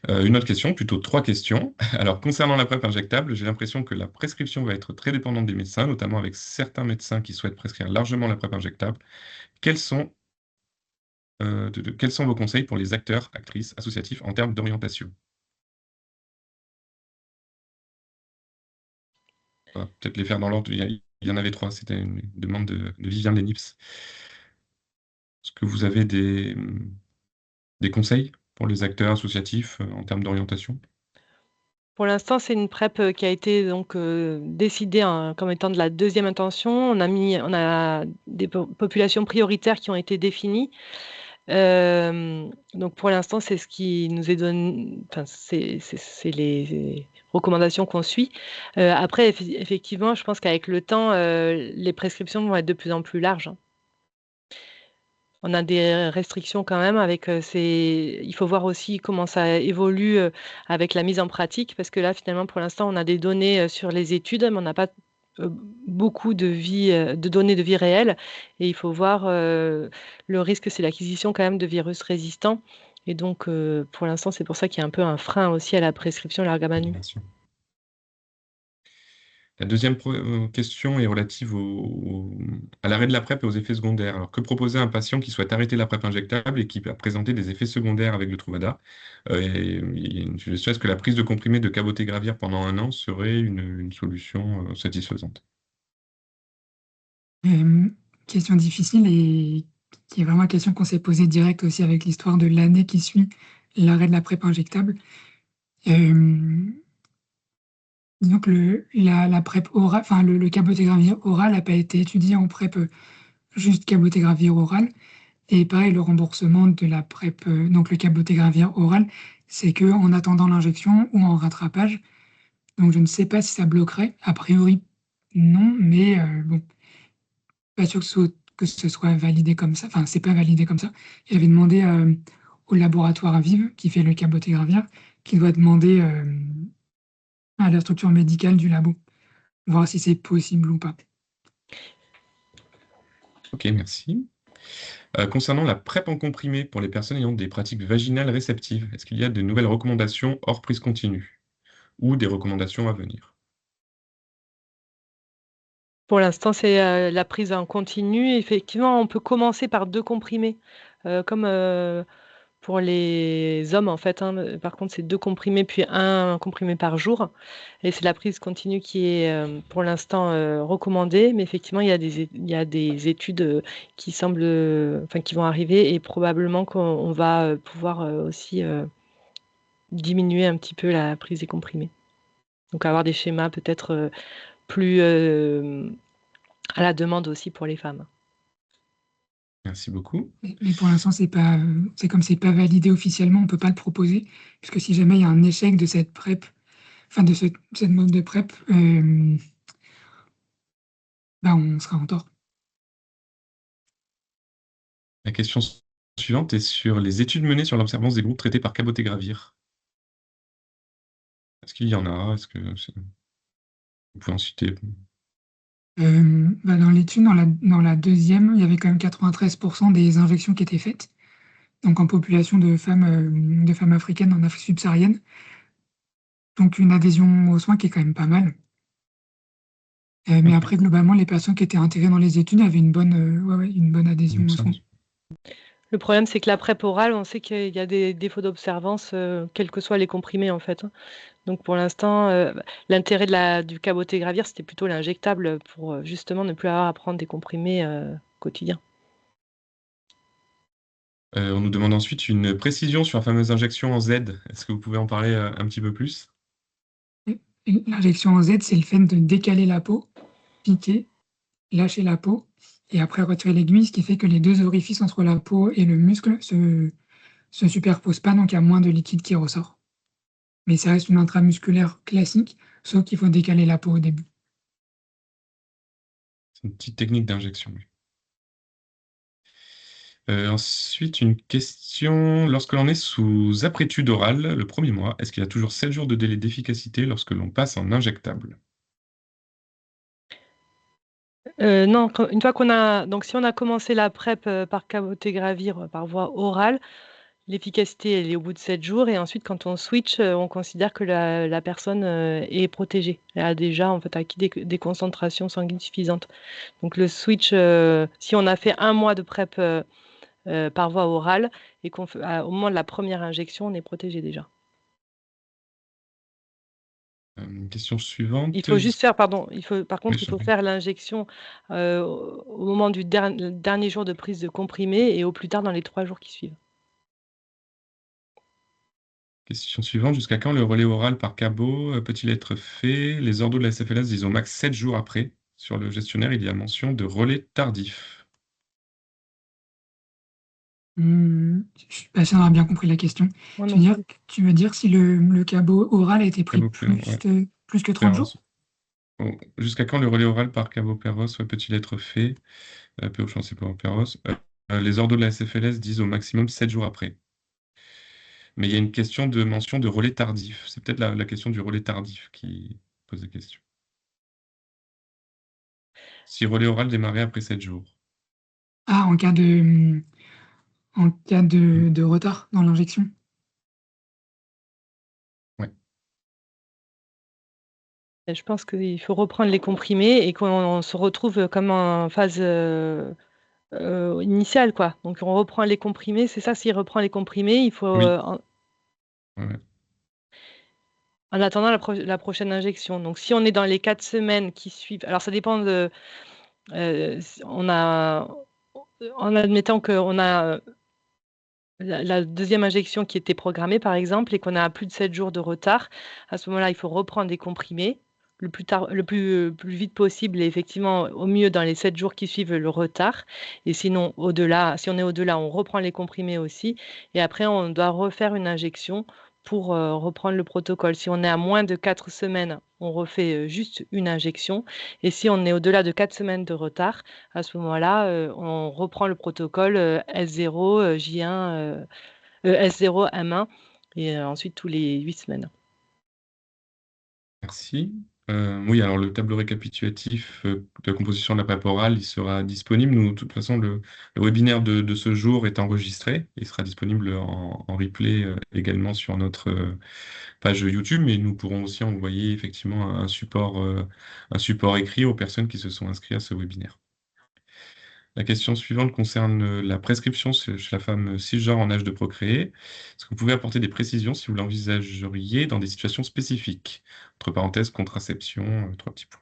Une autre question, plutôt trois questions. Alors, concernant la PrEP injectable, j'ai l'impression que la prescription va être très dépendante des médecins, notamment avec certains médecins qui souhaitent prescrire largement la PrEP injectable. Quels sont vos conseils pour les acteurs, actrices, associatifs en termes d'orientation? On va peut-être les faire dans l'ordre. Il y en avait trois, c'était une demande de Vivien Lenips. Est-ce que vous avez des conseils pour les acteurs associatifs en termes d'orientation? Pour l'instant, c'est une PrEP qui a été donc décidée comme étant de la deuxième intention. On a des populations prioritaires qui ont été définies. Donc pour l'instant, c'est ce qui nous est donné, enfin, c'est les recommandations qu'on suit. Après, effectivement, je pense qu'avec le temps, les prescriptions vont être de plus en plus larges, hein. On a des restrictions quand même avec il faut voir aussi comment ça évolue avec la mise en pratique, parce que là, finalement, pour l'instant, on a des données sur les études, mais on n'a pas beaucoup de données de vie réelle. Et il faut voir le risque, c'est l'acquisition quand même de virus résistants. Et donc, pour l'instant, c'est pour ça qu'il y a un peu un frein aussi à la prescription Largamanu. La deuxième question est relative à l'arrêt de la PrEP et aux effets secondaires. Alors, que proposer à un patient qui souhaite arrêter la PrEP injectable et qui a présenté des effets secondaires avec le Truvada? Il y a une suggestion, est-ce que la prise de comprimés de cabotegravir pendant 1 an serait une solution satisfaisante? Question difficile et qui est vraiment une question qu'on s'est posée direct aussi avec l'histoire de l'année qui suit l'arrêt de la PrEP injectable. Disons que la PrEP orale, enfin le cabotegravir oral n'a pas été étudié en PrEP juste cabotegravir oral. Et pareil, le remboursement de la PrEP, donc le cabotegravir oral, c'est que en attendant l'injection ou en rattrapage. Donc je ne sais pas si ça bloquerait. A priori, non, mais bon, pas sûr que ce soit validé comme ça. Enfin, c'est pas validé comme ça. Il avait demandé au laboratoire Vive, qui fait le cabotegravir, qui doit demander à la structure médicale du labo, voir si c'est possible ou pas. Ok, merci. Concernant la PrEP en comprimé pour les personnes ayant des pratiques vaginales réceptives, est-ce qu'il y a de nouvelles recommandations hors prise continue ou des recommandations à venir? Pour l'instant, c'est la prise en continu. Effectivement, on peut commencer par 2 comprimés, comme pour les hommes, en fait, hein. Par contre, c'est 2 comprimés, puis 1 comprimé par jour. Et c'est la prise continue qui est pour l'instant recommandée. Mais effectivement, il y a des études qui semblent, enfin, qui vont arriver et probablement qu'on va pouvoir aussi diminuer un petit peu la prise des comprimés. Donc, avoir des schémas peut-être plus à la demande aussi pour les femmes. Merci beaucoup. Mais pour l'instant, c'est comme c'est pas validé officiellement, on peut pas le proposer, puisque si jamais il y a un échec de cette PrEP, enfin de cette mode de PrEP, bah on sera en tort. La question suivante est sur les études menées sur l'observance des groupes traités par cabotegravir. Est-ce qu'il y en a? Vous pouvez en citer? Bah dans l'étude, dans la deuxième, il y avait quand même 93% des injections qui étaient faites, donc en population de femmes africaines en Afrique subsaharienne. Donc une adhésion aux soins qui est quand même pas mal. Mais Ok, après, globalement, les personnes qui étaient intégrées dans les études avaient une bonne adhésion donc aux ça, soins. Le problème, c'est que la PrEP orale, on sait qu'il y a des défauts d'observance, quels que soient les comprimés, en fait, hein. Donc pour l'instant, l'intérêt du cabotegravir, c'était plutôt l'injectable pour justement ne plus avoir à prendre des comprimés quotidiens. On nous demande ensuite une précision sur la fameuse injection en Z. Est-ce que vous pouvez en parler un petit peu plus? L'injection en Z, c'est le fait de décaler la peau, piquer, lâcher la peau, et après retirer l'aiguille, ce qui fait que les deux orifices entre la peau et le muscle se superposent pas, donc il y a moins de liquide qui ressort. Mais ça reste une intramusculaire classique, sauf qu'il faut décaler la peau au début. C'est une petite technique d'injection. Oui. Ensuite, une question. Lorsque l'on est sous aprétude orale le premier mois, est-ce qu'il y a toujours 7 jours de délai d'efficacité lorsque l'on passe en injectable? Non, une fois donc si on a commencé la PrEP par cabotegravir par voie orale, l'efficacité, elle est au bout de 7 jours et ensuite quand on switch, on considère que la personne est protégée. Elle a déjà en fait acquis des concentrations sanguines suffisantes. Donc le switch, si on a fait 1 mois de PrEP par voie orale et au moment de la première injection, on est protégé déjà. Question suivante. Il faut juste faire, pardon, par Oui, contre, il faut faire l'injection au moment du dernier jour de prise de comprimé et au plus tard dans les 3 jours qui suivent. Question suivante. Jusqu'à quand le relais oral par cabot peut-il être fait? Les ordres de la SFLS disent au max 7 jours après. Sur le gestionnaire, il y a mention de relais tardif. Je suis pas sûr d'avoir bien compris la question. Moi non plus. Tu veux dire si le cabot oral a été pris Cabot, ouais, plus que 30 jours? Péros. Oh, jusqu'à quand le relais oral par cabot Péros peut-il être fait? PO, je sais pas, Péros. Les ordres de la SFLS disent au maximum 7 jours après. Mais il y a une question de mention de relais tardif. C'est peut-être la question du relais tardif qui pose la question. Si relais oral démarrait après 7 jours. Ah, en cas de retard dans l'injection. Ouais. Et je pense qu'il faut reprendre les comprimés et qu'on se retrouve comme en phase initiale, quoi. Donc on reprend les comprimés, c'est ça, s'il reprend les comprimés, il faut, Oui. Ouais. en attendant la prochaine injection. Donc si on est dans les 4 semaines qui suivent, alors ça dépend de, en admettant qu'on a la deuxième injection qui était programmée, par exemple, et qu'on a plus de 7 jours de retard, à ce moment-là, il faut reprendre des comprimés le plus vite possible et effectivement, au mieux dans les 7 jours qui suivent le retard. Et sinon, au-delà, si on est au-delà, on reprend les comprimés aussi. Et après, on doit refaire une injection pour reprendre le protocole. Si on est à moins de 4 semaines, on refait juste une injection. Et si on est au-delà de 4 semaines de retard, à ce moment-là, on reprend le protocole S0, J1, S0, M1, et ensuite tous les 8 semaines. Merci. Oui, alors le tableau récapitulatif de la composition de la PrEP orale, il sera disponible. Nous, de toute façon, le webinaire de ce jour est enregistré. Il sera disponible en replay également sur notre page YouTube, mais nous pourrons aussi envoyer effectivement un support écrit aux personnes qui se sont inscrites à ce webinaire. La question suivante concerne la prescription chez la femme cisgenre en âge de procréer. Est-ce que vous pouvez apporter des précisions si vous l'envisageriez dans des situations spécifiques? Entre parenthèses, contraception, 3 petits points.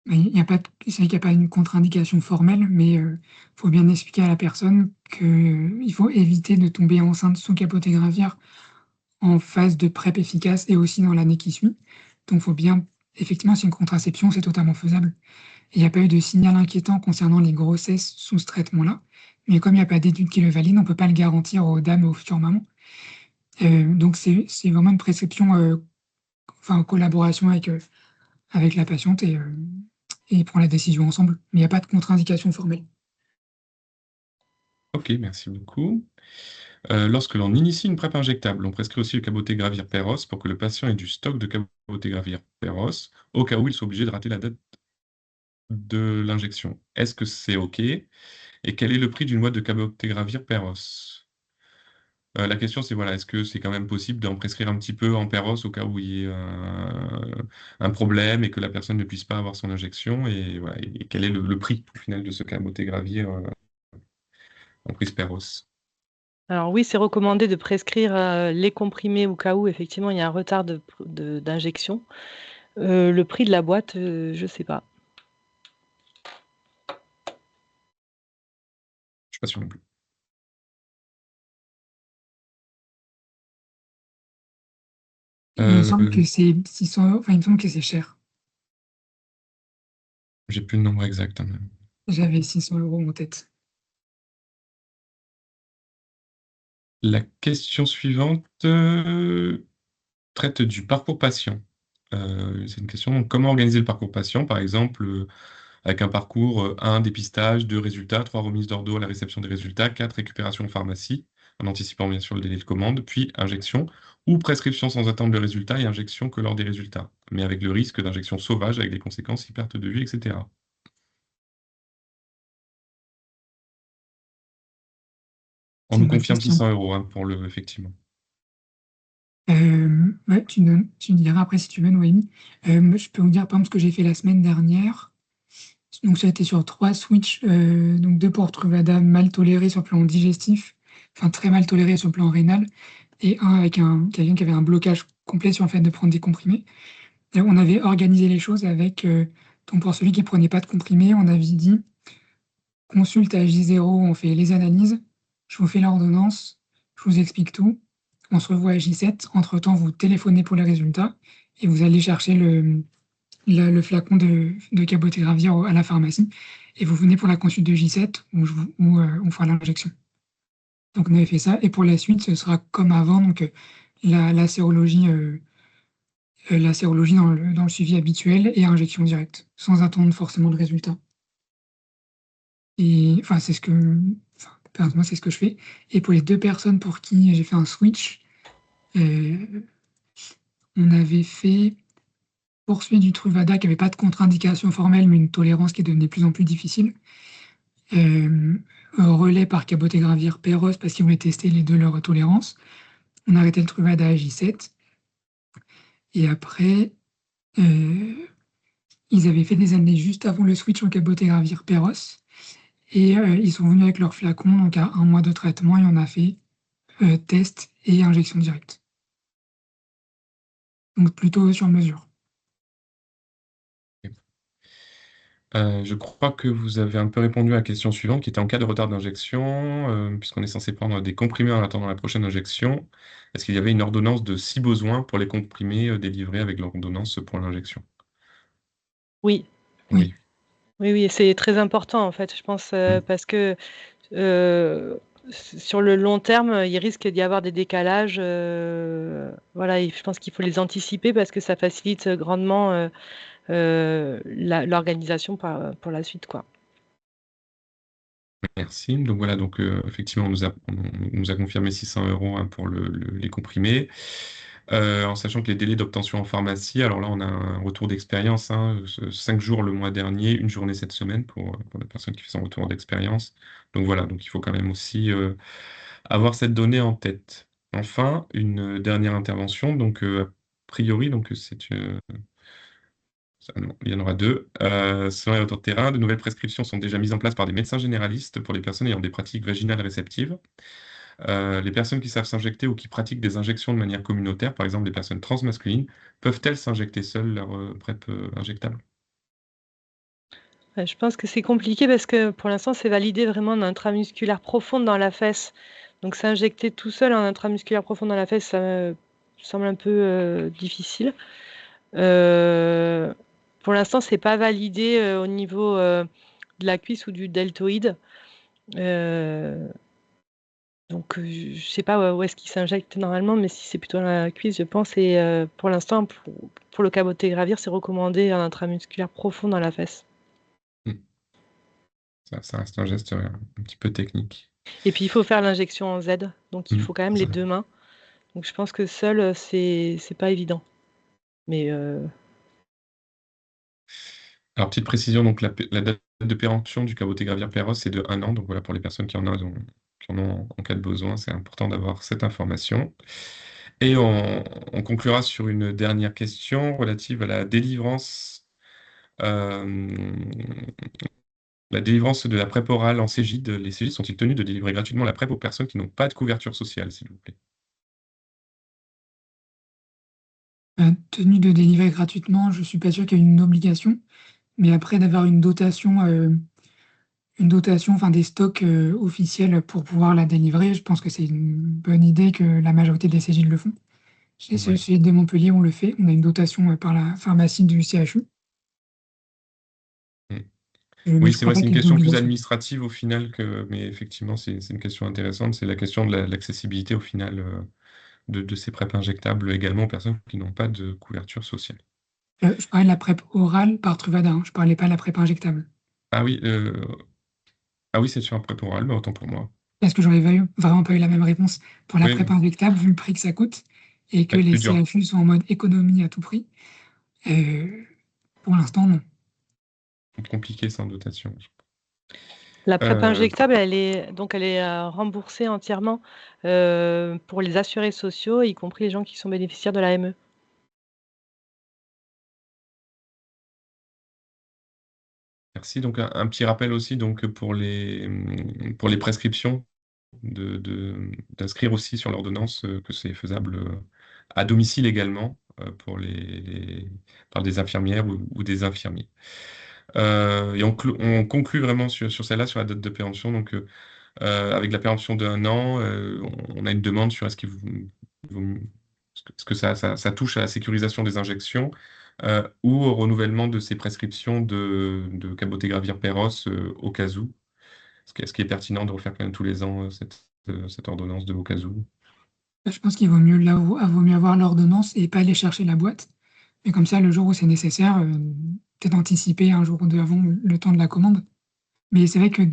Il y a pas c'est vrai qu'il n'y a pas une contre-indication formelle, mais faut bien expliquer à la personne qu'il faut éviter de tomber enceinte sous capoté gravière en phase de PrEP efficace et aussi dans l'année qui suit. Donc faut bien effectivement, c'est une contraception, c'est totalement faisable. Il n'y a pas eu de signal inquiétant concernant les grossesses sous ce traitement-là, mais comme il n'y a pas d'études qui le valident, on ne peut pas le garantir aux dames et aux futures mamans. Donc c'est vraiment une prescription, en collaboration avec la patiente et ils prend la décision ensemble, mais il n'y a pas de contre-indication formelle. Ok, merci beaucoup. Lorsque l'on initie une PrEP injectable, on prescrit aussi le cabotegravir Peros pour que le patient ait du stock de cabotegravir Peros au cas où il soit obligé de rater la date de l'injection. Est-ce que c'est OK? Et quel est le prix d'une boîte de cabotegravir Peros? La question, c'est voilà, est-ce que c'est quand même possible d'en prescrire un petit peu en Peros au cas où il y ait un problème et que la personne ne puisse pas avoir son injection? Et, voilà, et quel est le prix au final de ce cabotegravir en prise Peros? Alors oui, c'est recommandé de prescrire les comprimés au cas où effectivement il y a un retard d'injection. Le prix de la boîte, je ne sais pas. Je suis pas sûr non plus. Il me semble que Euh, c'est 600 €, enfin, il me semble que c'est cher. j'ai plus le nombre exact, hein. J'avais 600 € en tête. La question suivante traite du parcours patient. C'est une question, donc, comment organiser le parcours patient, par exemple, avec un parcours 1, dépistage, 2, résultats, 3, remise d'ordo à la réception des résultats, 4, récupération en pharmacie, en anticipant bien sûr le délai de commande, puis injection, ou prescription sans attendre le résultat et injection que lors des résultats, mais avec le risque d'injection sauvage avec des conséquences y perte de vue, etc. On C'est nous une bonne confirme question. 600 € hein, pour le, effectivement. Ouais, tu me diras après si tu veux, Noémie. Moi, je peux vous dire, par exemple, ce que j'ai fait la semaine dernière. Donc, ça a été sur 3 switches, donc 2 pour Truvada mal toléré sur le plan digestif, enfin très mal toléré sur le plan rénal, et un avec quelqu'un qui avait un blocage complet sur le fait de prendre des comprimés. Et on avait organisé les choses avec, donc pour celui qui prenait pas de comprimés, on avait dit: «Consulte à J0, on fait les analyses, je vous fais l'ordonnance, je vous explique tout. On se revoit à J7. Entre-temps, vous téléphonez pour les résultats et vous allez chercher le flacon de cabotegravir à la pharmacie et vous venez pour la consulte de J7 où on fera l'injection». Donc on avait fait ça et pour la suite, ce sera comme avant, donc la sérologie, la sérologie dans le suivi habituel et injection directe, sans attendre forcément le résultat. Et enfin, personnellement, c'est ce que je fais. Et pour les 2 personnes pour qui j'ai fait un switch, on avait fait pour celui du Truvada qui avait pas de contre-indication formelle, mais une tolérance qui devenait de plus en plus difficile, relais par cabotegravir Peros parce qu'ils voulaient tester les 2 leurs tolérances. On a arrêté le Truvada à J7 et après, Ils avaient fait des années juste avant le switch en cabotegravir Perros. Et ils sont venus avec leur flacon, donc à 1 mois de traitement, et on a fait test et injection directe. Donc plutôt sur mesure. Je crois que vous avez un peu répondu à la question suivante, qui était en cas de retard d'injection, puisqu'on est censé prendre des comprimés en attendant la prochaine injection, est-ce qu'il y avait une ordonnance de si besoin pour les comprimés délivrés avec l'ordonnance pour l'injection? Oui. Oui. Oui, oui, c'est très important en fait, je pense, parce que sur le long terme, il risque d'y avoir des décalages. Voilà, et je pense qu'il faut les anticiper parce que ça facilite grandement l'organisation pour la suite, quoi. Merci. Donc voilà, donc effectivement, on nous a confirmé 600 € hein, pour les comprimés. En sachant que les délais d'obtention en pharmacie, alors là, on a un retour d'expérience, 5 jours le mois dernier, 1 journée cette semaine pour la personne qui fait son retour d'expérience. Donc voilà, donc il faut quand même aussi avoir cette donnée en tête. Enfin, une dernière intervention, donc a priori, donc non, il y en aura 2. Selon les retours de terrain, de nouvelles prescriptions sont déjà mises en place par des médecins généralistes pour les personnes ayant des pratiques vaginales réceptives. Les personnes qui savent s'injecter ou qui pratiquent des injections de manière communautaire, par exemple les personnes transmasculines, peuvent-elles s'injecter seules leur PrEP injectable? Je pense que c'est compliqué parce que pour l'instant, c'est validé vraiment en intramusculaire profonde dans la fesse. Donc s'injecter tout seul en intramusculaire profonde dans la fesse, ça me semble un peu difficile. Pour l'instant, c'est pas validé au niveau de la cuisse ou du deltoïde. Donc je sais pas où est-ce qu'il s'injecte normalement, mais si c'est plutôt dans la cuisse, je pense. Et pour l'instant, pour le cabotegravir, c'est recommandé en intramusculaire profond dans la fesse. Ça reste un geste un petit peu technique. Et puis il faut faire l'injection en Z, donc il faut quand même les 2 mains. Donc je pense que seul, c'est pas évident. Mais Alors petite précision, donc la date de péremption du cabotegravir Perros, c'est de 1 an. Donc voilà, pour les personnes qui en ont en cas de besoin, c'est important d'avoir cette information. Et on conclura sur une dernière question relative à la délivrance de la PrEP orale en Cégide. Les Cégides sont-ils tenus de délivrer gratuitement la PrEP aux personnes qui n'ont pas de couverture sociale, s'il vous plaît? Tenu de délivrer gratuitement, je suis pas sûr qu'il y ait une obligation, mais après d'avoir une dotation, enfin des stocks officiels pour pouvoir la délivrer, je pense que c'est une bonne idée que la majorité des Cégide le font. Chez Ouais. Cégide de Montpellier, on le fait. On a une dotation par la pharmacie du CHU. Mais Oui, je c'est crois vrai, pas c'est une qu'il y ait question plus d'obligation. administrative au final mais effectivement, c'est une question intéressante. C'est la question de l'accessibilité au final de ces PrEP injectables également aux personnes qui n'ont pas de couverture sociale. Je parlais de la PrEP orale par Truvada, hein. Je parlais pas de la PrEP injectable. Ah oui, c'est sur un PrEP oral, mais autant pour moi. Parce que vraiment pas eu la même réponse pour la Oui, PrEP oui, injectable, vu le prix que ça coûte, et que ouais, les plus dur. CHU sont en mode économie à tout prix. Pour l'instant, non. Compliqué sans dotation. la PrEP Euh, injectable, elle est remboursée entièrement pour les assurés sociaux, y compris les gens qui sont bénéficiaires de l'AME. Merci. Donc un petit rappel aussi donc pour les prescriptions d'inscrire aussi sur l'ordonnance que c'est faisable à domicile également pour par des infirmières ou des infirmiers. Et on conclut vraiment sur celle-là, sur la date de péremption. Donc avec la péremption d'1 an, on a une demande sur est-ce que ça touche à la sécurisation des injections ou au renouvellement de ces prescriptions de cabotegravir Perros au cas où. Est-ce qu'il est pertinent de refaire quand même tous les ans cette ordonnance de au cas où? Je pense qu'il vaut mieux avoir l'ordonnance et pas aller chercher la boîte. Mais comme ça, le jour où c'est nécessaire, peut-être anticiper un jour ou deux avant le temps de la commande. Mais c'est vrai que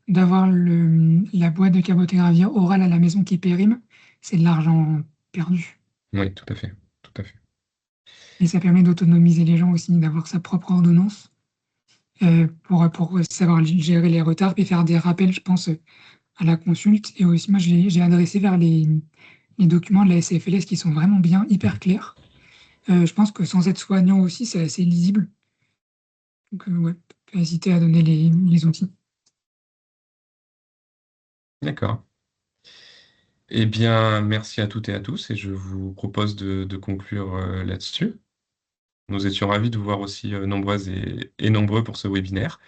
d'avoir la boîte de cabotegravir orale à la maison qui périme, c'est de l'argent perdu. Oui, tout à fait, tout à fait. Et ça permet d'autonomiser les gens aussi, d'avoir sa propre ordonnance pour savoir gérer les retards et faire des rappels, je pense, à la consulte. Et aussi, moi, j'ai adressé vers les documents de la SFLS qui sont vraiment bien, hyper clairs. Je pense que sans être soignant aussi, c'est assez lisible. Donc, ouais, pas hésiter à donner les outils. D'accord. Eh bien, merci à toutes et à tous et je vous propose de conclure là-dessus. Nous étions ravis de vous voir aussi nombreuses et nombreux pour ce webinaire.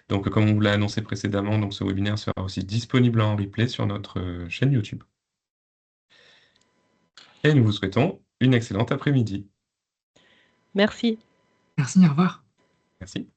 Donc, comme on vous l'a annoncé précédemment, donc ce webinaire sera aussi disponible en replay sur notre chaîne YouTube. Et nous vous souhaitons une excellente après-midi. Merci. Merci, au revoir. Merci.